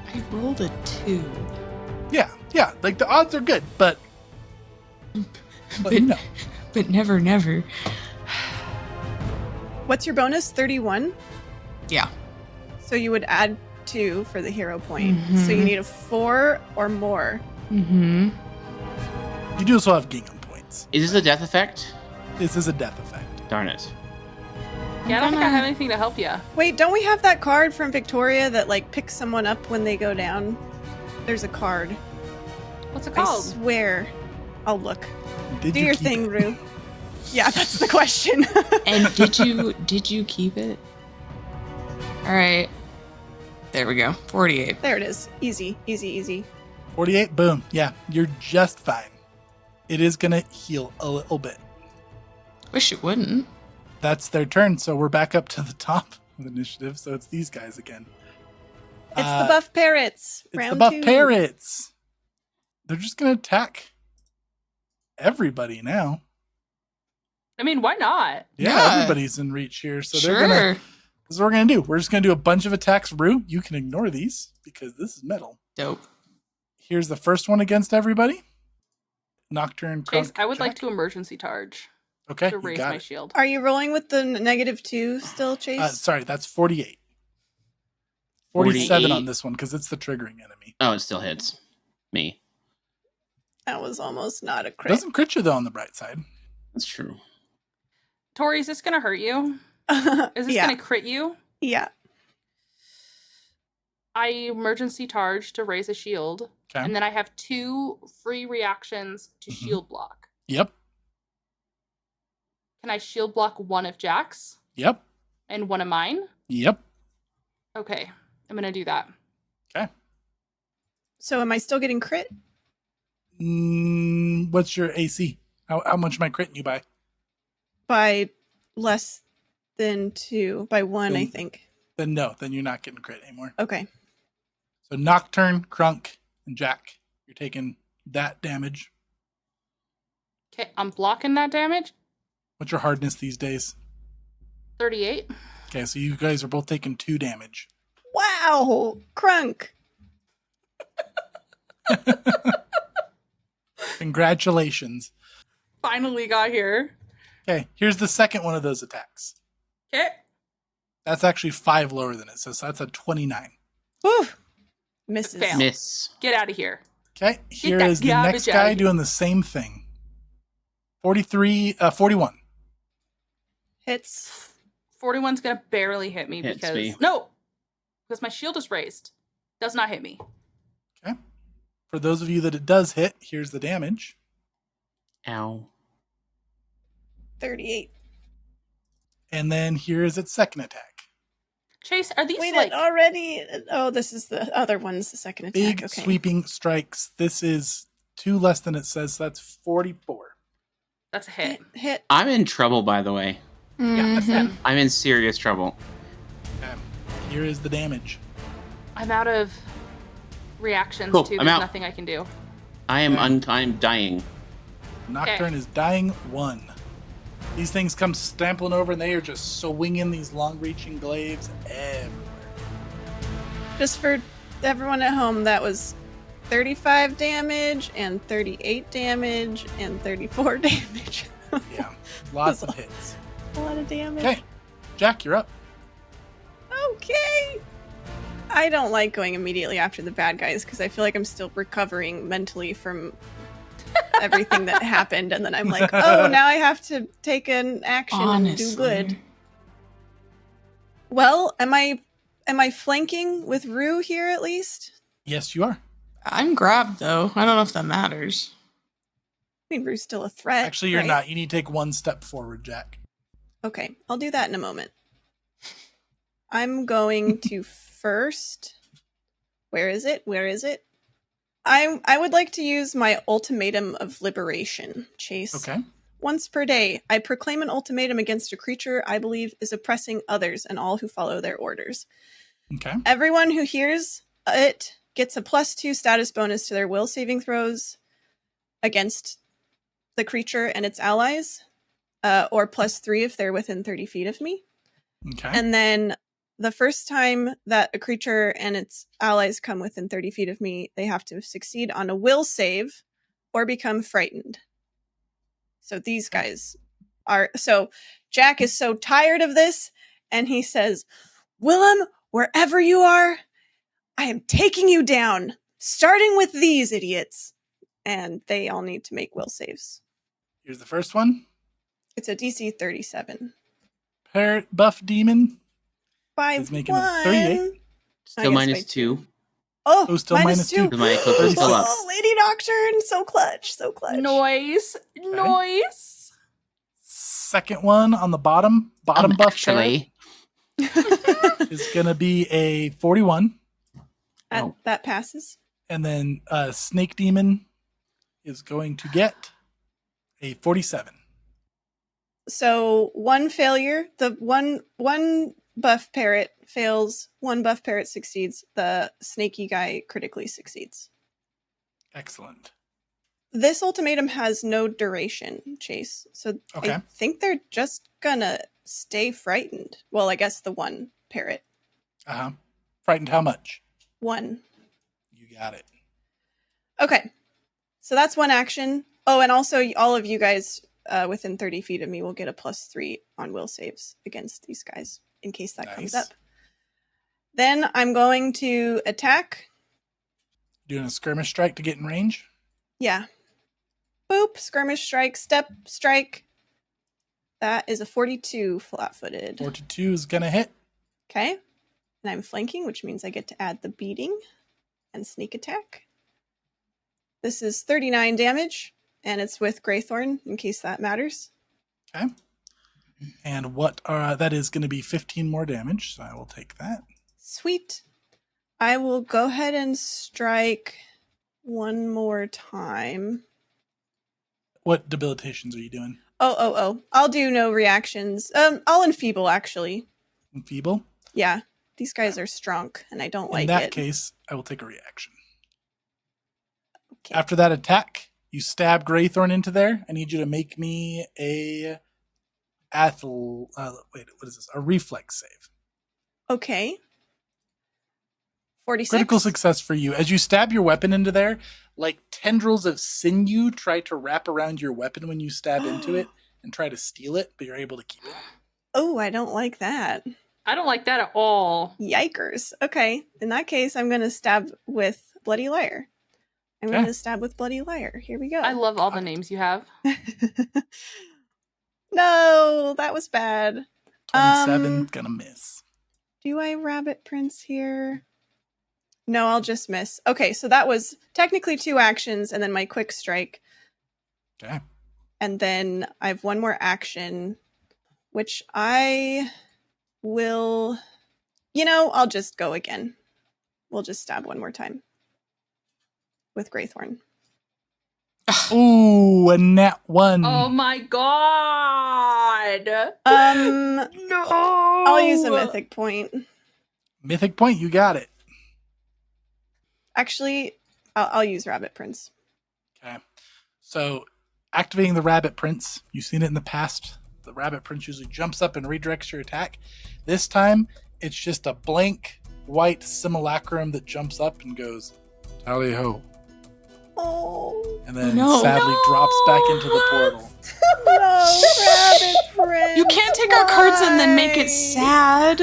I rolled a 2. Yeah, like the odds are good, but you know. But never. What's your bonus? 31? Yeah. So you would add 2 for the hero point. So you need a 4 or more. Mm-hmm. You do still have gingham points. Is this a death effect? This is a death effect. Darn it. Yeah, I don't think I have anything to help you. Wait, don't we have that card from Victoria that like picks someone up when they go down? There's a card. What's it I called? swear. I'll look. Did Do you your keep thing, it? Rue. Yeah, that's the question. And did you keep it? All right. There we go. 48. There it is. Easy. 48, boom. Yeah, you're just fine. It is going to heal a little bit. Wish it wouldn't. That's their turn, so we're back up to the top of the initiative, so it's these guys again. It's the buff parrots. It's Round the buff 2. parrots. They're just going to attack everybody now. I mean, why not? Yeah, Yeah. everybody's in reach here, so they're Sure. going to... This is what we're going to do. We're just going to do a bunch of attacks. Rue, you can ignore these because this is metal. Dope. Here's the first one against everybody. Nocturne, Chase, Crunk, I would like Jack. to emergency charge Okay, to you raise got my it. shield. Are you rolling with the -2 still, Chase? Sorry, that's 48. 47 on 48. this one because it's the triggering enemy. Oh, it still hits me. That was almost not a It crit. doesn't crit you, though, on the bright side. That's true. Tori, is this gonna hurt you? Is this yeah. gonna crit you? Yeah. I emergency charge to raise a shield, Okay. and then I have 2 free reactions to Mhm. shield block. Yep. Can I shield block 1 of Jack's Yep. and 1 of mine? Yep. Okay, I'm gonna do that. Okay. So am I still getting crit? What's your AC? How much am I critting you by? By less than 2. By 1, I Then- think. Then no. Then you're not getting crit anymore. Okay. So Nocturne, Crunk, and Jack, you're taking that damage. Okay, I'm blocking that damage. What's your hardness these days? 38. Okay, so you guys are both taking 2 damage. Wow! Crunk! Congratulations. Finally got here. Okay, here's the second one of those attacks. Okay. That's actually 5 lower than it, so that's a 29. Whew! Misses. Fail. Miss. Get out of here. Okay, here that is the garbage next out guy of doing the same thing. 41. Hits. 41's gonna barely hit me Hits because me. no, because my shield is raised. Does not hit me. Okay. For those of you that it does hit, here's the damage. Ow. 38. And then here is its second attack. Chase, are these Wait, like it already. Oh, this is the other one's the second attack. Big Okay. sweeping strikes. This is 2 less than it says, so that's 44. that's a hit? Hit. I'm in trouble, by the way. Yeah, Mhm. Sam. I'm in serious trouble. Here is the damage. I'm out of reactions Cool, too. I'm There's out. nothing I can do. I'm dying. Nocturne is dying 1. These things come stamping over, and they are just swinging these long-reaching glaives everywhere. Just for everyone at home, that was 35 damage and 38 damage and 34 damage. Yeah, lots of hits. A lot of damage. Okay, Jack, you're up. Okay. I don't like going immediately after the bad guys because I feel like I'm still recovering mentally from everything that happened, and then I'm like, oh, now I have to take an action and do good. Well, am I flanking with Rue here at least? Yes, you are. I'm grabbed though. I don't know if that matters. I mean, Rue's still a threat. Actually, you're right? not. You need to take 1 step forward, Jack. Okay, I'll do that in a moment. I'm going to first. Where is it? I would like to use my ultimatum of liberation, Chase. Okay. Once per day, I proclaim an ultimatum against a creature I believe is oppressing others and all who follow their orders. Okay. Everyone who hears it gets a +2 status bonus to their will saving throws against the creature and its allies, or +3 if they're within 30 feet of me. Okay. And then the first time that a creature and its allies come within 30 feet of me, they have to succeed on a will save or become frightened. So these guys are... So Jack is so tired of this, and he says, Willem, wherever you are, I am taking you down, starting with these idiots. And they all need to make will saves. Here's the first one. It's a DC 37. Parrot buff demon. By It's making a 1. 38. Still guess by minus 2. 2. Oh, Oh, still minus 2. Because my eclipse is still up. Oh, Lady Nocturne, so clutch, so clutch. Noise. Second one on the bottom buff Actually, parrot is going to be a 41. That passes. And then snake demon is going to get a 47. So 1 failure. The one buff parrot fails. 1 buff parrot succeeds. The snaky guy critically succeeds. Excellent. This ultimatum has no duration, Chase. So Okay. I think they're just gonna stay frightened. Well, I guess the 1 parrot. Uh-huh. Frightened how much? 1. You got it. Okay. So that's 1 action. Oh, and also all of you guys within 30 feet of me will get a +3 on will saves against these guys, in case that comes Nice. up. Then I'm going to attack. Doing a skirmish strike to get in range. Yeah. Boop, skirmish strike, step strike. That is a 42 flat-footed. 42 is going to hit. Okay. And I'm flanking, which means I get to add the beating and sneak attack. This is 39 damage, and it's with Greythorn, in case that matters. Okay. And that is going to be 15 more damage, so I will take that. Sweet. I will go ahead and strike 1 more time. What debilitations are you doing? Oh. I'll do no reactions. I'll enfeeble, actually. Enfeeble? Yeah. These guys are strong, and I don't like In that it. case, I will take a reaction. Okay. After that attack, you stab Greythorn into there. I need you to make me a a reflex save. Okay. 46. Critical success for you. As you stab your weapon into there, like tendrils of sinew try to wrap around your weapon when you stab into it and try to steal it, but you're able to keep it. Oh, I don't like that. I don't like that at all. Yikers. Okay. In that case, I'm going to stab with Bloody Liar. I'm going to stab with Bloody Liar. Here we go. I love all the names you have. No, that was bad. 27, gonna miss. Do I Rabbit Prince here? No, I'll just miss. Okay, so that was technically 2 actions and then my quick strike. Okay. And then I have 1 more action, which I will I'll just go again. We'll just stab one more time with Greythorn. Ooh, a nat 1. Oh my god! No. I'll use a mythic point. Mythic point, you got it. Actually, I'll use Rabbit Prince. Okay. So, activating the Rabbit Prince, you've seen it in the past. The Rabbit Prince usually jumps up and redirects your attack. This time, it's just a blank white simulacrum that jumps up and goes, tally ho. Oh. And then sadly drops back into the portal. No, Rabbit Prince. You can't take our cards and then make it sad.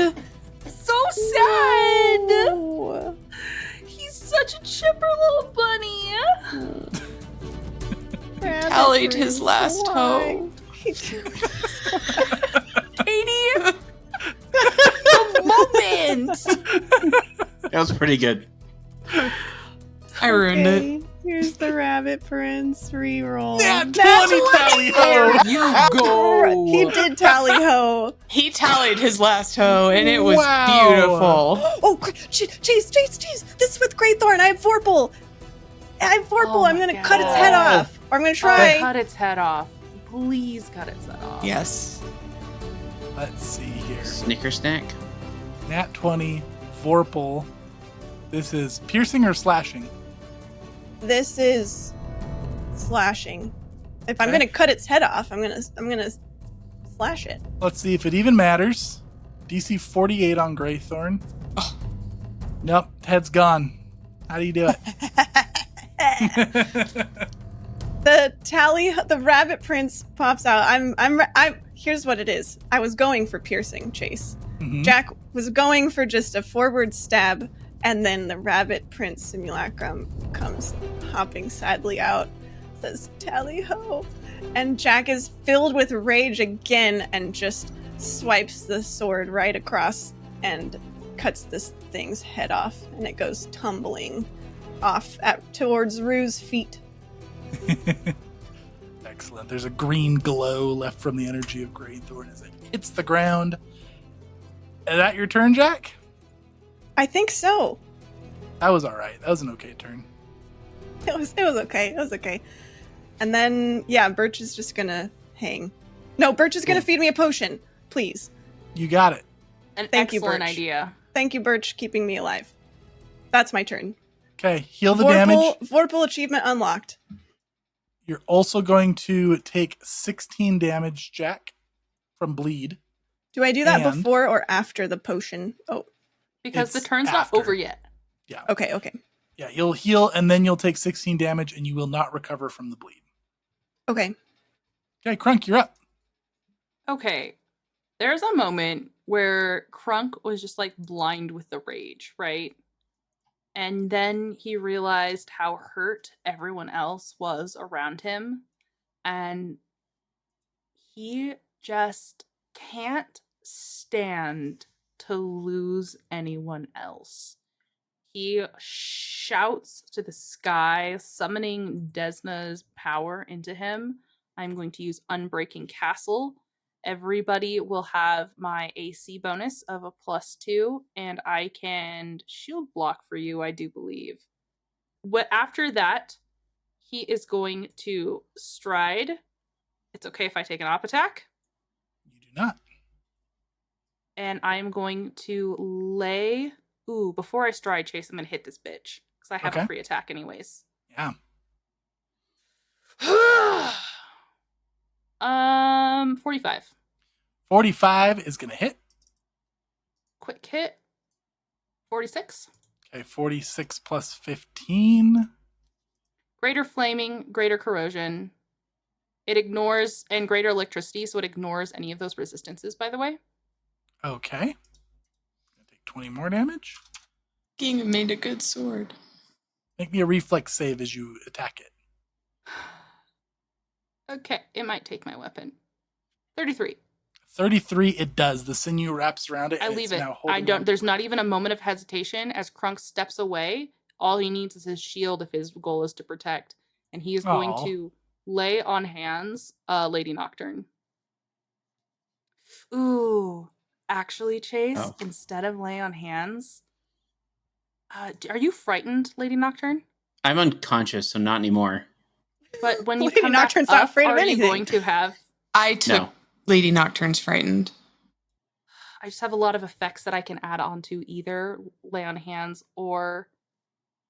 So sad! No. He's such a chipper little bunny. Rabbit Tallied his Prince, last why? hoe. Katie! The moment! That was pretty good. I ruined it. Okay, here's the Rabbit Prince reroll. Yeah, 20 That's tally ho! You go. He did tally ho. He tallied his last hoe, and it was Wow. beautiful. Oh, jeez. This is with Greythorn. I have Vorpal. Oh I'm my going to cut its head God. off. Or I'm going to try. Cut its head off. Please cut its head off. Yes. Let's see here. Snicker snack. Nat 20, Vorpal. This is piercing or slashing? This is slashing. If I'm Okay. going to cut its head off, I'm going to slash it. Let's see if it even matters. DC 48 on Greythorn. Oh. Nope, head's gone. How do you do it? The Rabbit Prince pops out. Here's what it is. I was going for piercing, Chase. Mhm. Jack was going for just a forward stab, and then the Rabbit Prince simulacrum comes hopping sadly out, says tally ho, and Jack is filled with rage again and just swipes the sword right across and cuts this thing's head off, and it goes tumbling off towards Rue's feet. Excellent. There's a green glow left from the energy of Greythorn as it hits the ground. Is that your turn, Jack? I think so. That was all right. That was an okay turn. It was okay. It was okay. And then Birch is just gonna hang. No, Birch is gonna feed me a potion, please. You got it. An Thank you, excellent Birch. idea. Thank you, Birch, keeping me alive. That's my turn. Okay, heal the damage. Vorpal achievement unlocked. You're also going to take 16 damage, Jack, from bleed. Do I do that And- before or after the potion? Oh, Because the It's turn's after. not over yet. okay. Yeah, you'll heal and then you'll take 16 damage and you will not recover from the bleed. Okay. Okay, Crunk, you're up. Okay. There's a moment where Crunk was just like blind with the rage, right? And then he realized how hurt everyone else was around him. And he just can't stand to lose anyone else. He shouts to the sky, summoning Desna's power into him. I'm going to use Unbreaking Castle. Everybody will have my AC bonus of a +2, and I can shield block for you, I do believe. After that, he is going to stride. It's okay if I take an op attack. You do not. And I'm going to lay... Ooh, before I stride, Chase, I'm going to hit this bitch. Because I have Okay. a free attack anyways. Yeah. 45. 45 is going to hit. Quick hit. 46. Okay, 46 plus 15. Greater flaming, greater corrosion. It ignores, and greater electricity, so it ignores any of those resistances, by the way. Okay. Gonna take 20 more damage. Game made a good sword. Make me a reflex save as you attack it. Okay, it might take my weapon. 33. 33, it does. The sinew wraps around it. I and leave it's it. now I holding don't. on. There's not even a moment of hesitation as Crunk steps away. All he needs is his shield if his goal is to protect, and he is going Aw. to lay on hands Lady Nocturne. Ooh, Actually, Chase, Oh. instead of lay on hands, are you frightened, Lady Nocturne? I'm unconscious, so not anymore. But when you Lady come Nocturne's back not up, afraid of are you anything. going to have... I took No. Lady Nocturne's frightened. I just have a lot of effects that I can add on to either lay on hands or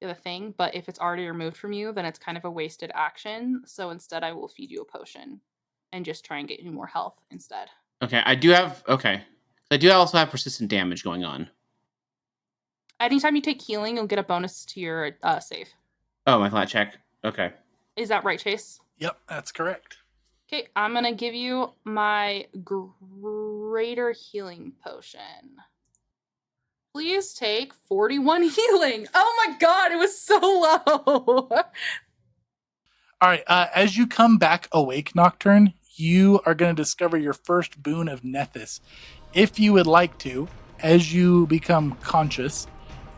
the other thing, but if it's already removed from you, then it's kind of a wasted action. So instead, I will feed you a potion and just try and get you more health instead. Okay, I do also have persistent damage going on. Anytime you take healing, you'll get a bonus to your save. Oh, my flat check. Okay. Is that right, Chase? Yep, that's correct. Okay, I'm gonna give you my greater healing potion. Please take 41 healing. Oh my god, it was so low. All right, as you come back awake, Nocturne, you are going to discover your first boon of Nethys. If you would like to, as you become conscious,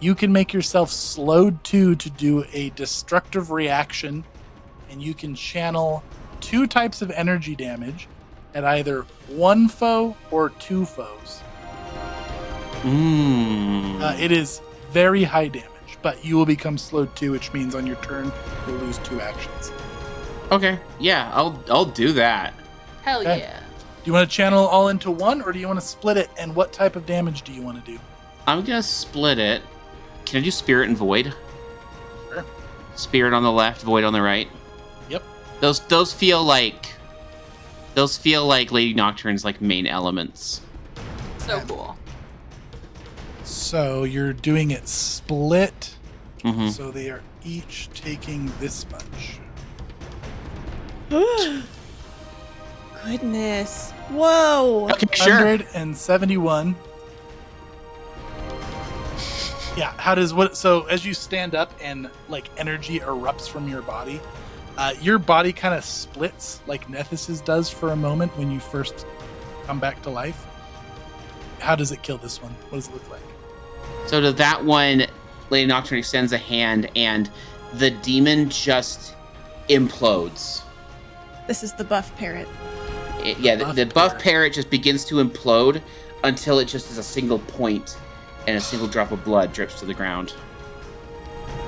you can make yourself slowed to do a destructive reaction, and you can channel 2 types of energy damage at either 1 foe or 2 foes. It is very high damage, but you will become slowed to, which means on your turn you'll lose 2 actions. Okay. Yeah, I'll do that. Hell Okay. yeah. Do you want to channel all into 1, or do you want to split it? And what type of damage do you want to do? I'm gonna split it. Can I do Spirit and Void? Sure. Spirit on the left, Void on the right. Yep. Those feel like Lady Nocturne's like main elements. So cool. So you're doing it split. Mm-hmm. So they are each taking this much. Goodness. Whoa. Okay, sure. 171. Yeah, so as you stand up and like energy erupts from your body, your body kind of splits like Nethys's does for a moment when you first come back to life. How does it kill this one? What does it look like? So to that one, Lady Nocturne extends a hand, and the demon just implodes. This is the buff parrot. The buff parrot just begins to implode until it just is a single point, and a single drop of blood drips to the ground.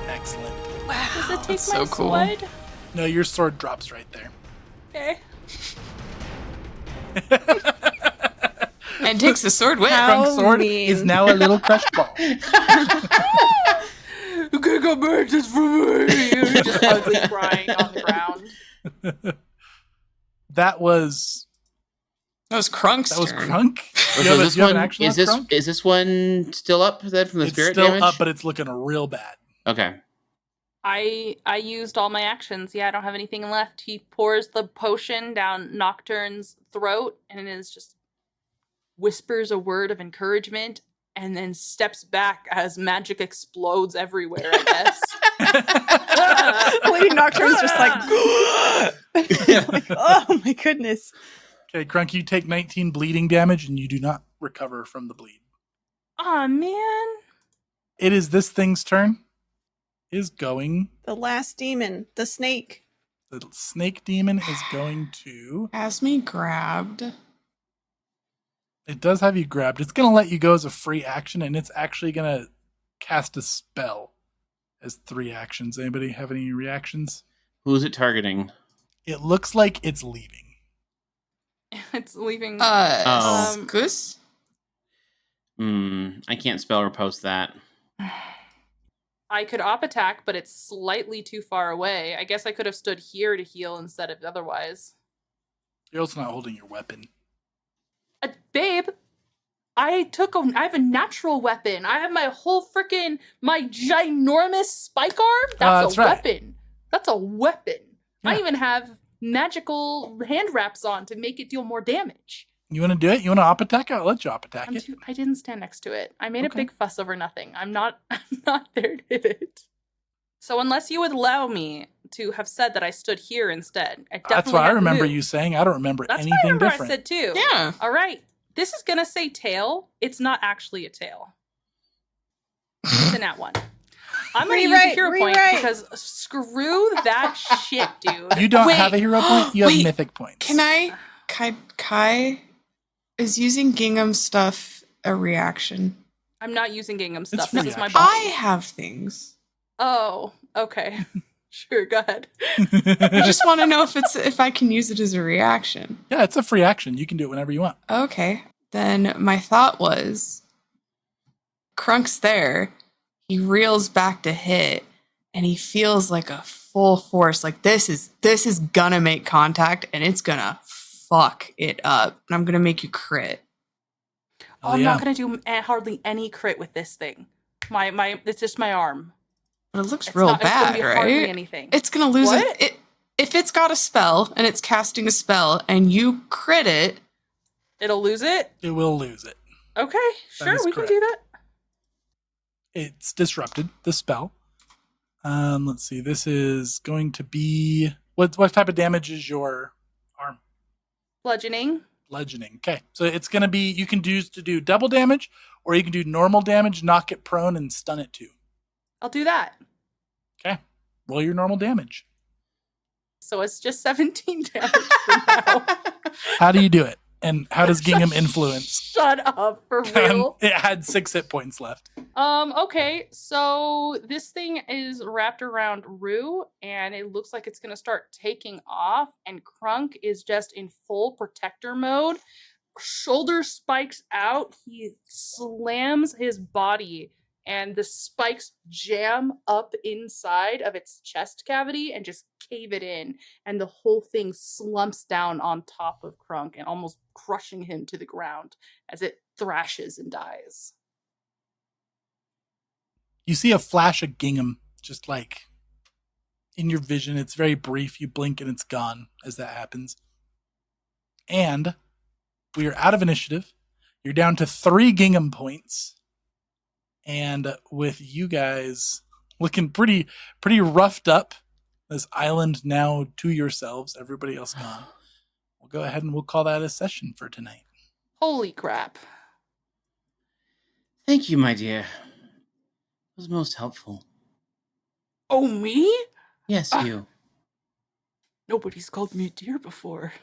Excellent. Does it take That's my so cool. sword? No, your sword drops right there. Okay. And takes the sword with. How Crunk's sword mean. is now a little crushed ball. You can't go burn this from me. You're just ugly crying on the ground. That was Crunk's turn. Crunk. So Do you have this an one action is on this Crunk? is this one still up then from the It's spirit still damage? up, but it's looking real bad. Okay. I used all my actions. Yeah, I don't have anything left. He pours the potion down Nocturne's throat and is just whispers a word of encouragement and then steps back as magic explodes everywhere, I guess. Lady Nocturne's just like, oh my goodness. Okay, Crunk, you take 19 bleeding damage and you do not recover from the bleed. Aw, man. It is this thing's turn. Is going. The last demon, the snake. The snake demon is going to. Has me grabbed. It does have you grabbed. It's going to let you go as a free action, and it's actually going to cast a spell as 3 actions. Anybody have any reactions? Who's it targeting? It looks like it's leaving. It's leaving. Oh. Goose? I can't spell or post that. I could op attack, but it's slightly too far away. I guess I could have stood here to heal instead of otherwise. You're also not holding your weapon. Babe, I have a natural weapon. I have my ginormous spike arm. That's a right. weapon. That's a weapon. Yeah. I even have magical hand wraps on to make it deal more damage. You want to do it? You want to op attack? I'll let you op attack it. I didn't stand next to it. I made Okay. a big fuss over nothing. I'm not there to hit it. So unless you would allow me to have said that I stood here instead, I definitely That's what I had to remember move. you saying. I don't remember That's anything what I remember different. I said too. Yeah. All right. This is going to say tail. It's not actually a tail. It's an at one. I'm going to use a hero point because screw that shit, dude. You don't Wait. have a hero point. You have Wait. mythic points. Can I? Kai is using gingham stuff a reaction. I'm not using gingham It's stuff. free This is my action. body. I have things. Oh, okay. Sure, go ahead. I just want to know if I can use it as a reaction. Yeah, it's a free action. You can do it whenever you want. Okay. Then my thought was, Crunk's there. He reels back to hit, and he feels like a full force. Like this is gonna make contact, and it's gonna fuck it up. And I'm gonna make you crit. Oh, I'm not gonna do hardly any crit with this thing. It's just my arm. But it looks It's real not, it's gonna bad, be hardly right? anything. It's gonna lose What? it. If it's got a spell and it's casting a spell and you crit it, It'll lose it? It will lose it. Okay, sure, is we correct. can do that. It's disrupted, the spell. Let's see. This is going to be... What type of damage is your arm? Bludgeoning. Bludgeoning. Okay. So it's going to be... You can choose to do double damage, or you can do normal damage, knock it prone, and stun it too. I'll do that. Okay. Roll your normal damage. So it's just 17 damage for now. How do you do it? And how does gingham influence? Shut up, for real. It had 6 hit points left. Okay, so this thing is wrapped around Rue, and it looks like it's gonna start taking off, and Crunk is just in full protector mode. Shoulder spikes out, he slams his body, and the spikes jam up inside of its chest cavity and just cave it in, and the whole thing slumps down on top of Crunk and almost crushing him to the ground as it thrashes and dies. You see a flash of gingham, just like in your vision. It's very brief. You blink and it's gone as that happens. And we are out of initiative. You're down to 3 gingham points. And with you guys looking pretty roughed up, this island now to yourselves, everybody else gone. We'll go ahead and we'll call that a session for tonight. Holy crap. Thank you, my dear. It was most helpful. Oh, me? Yes, you. Nobody's called me dear before.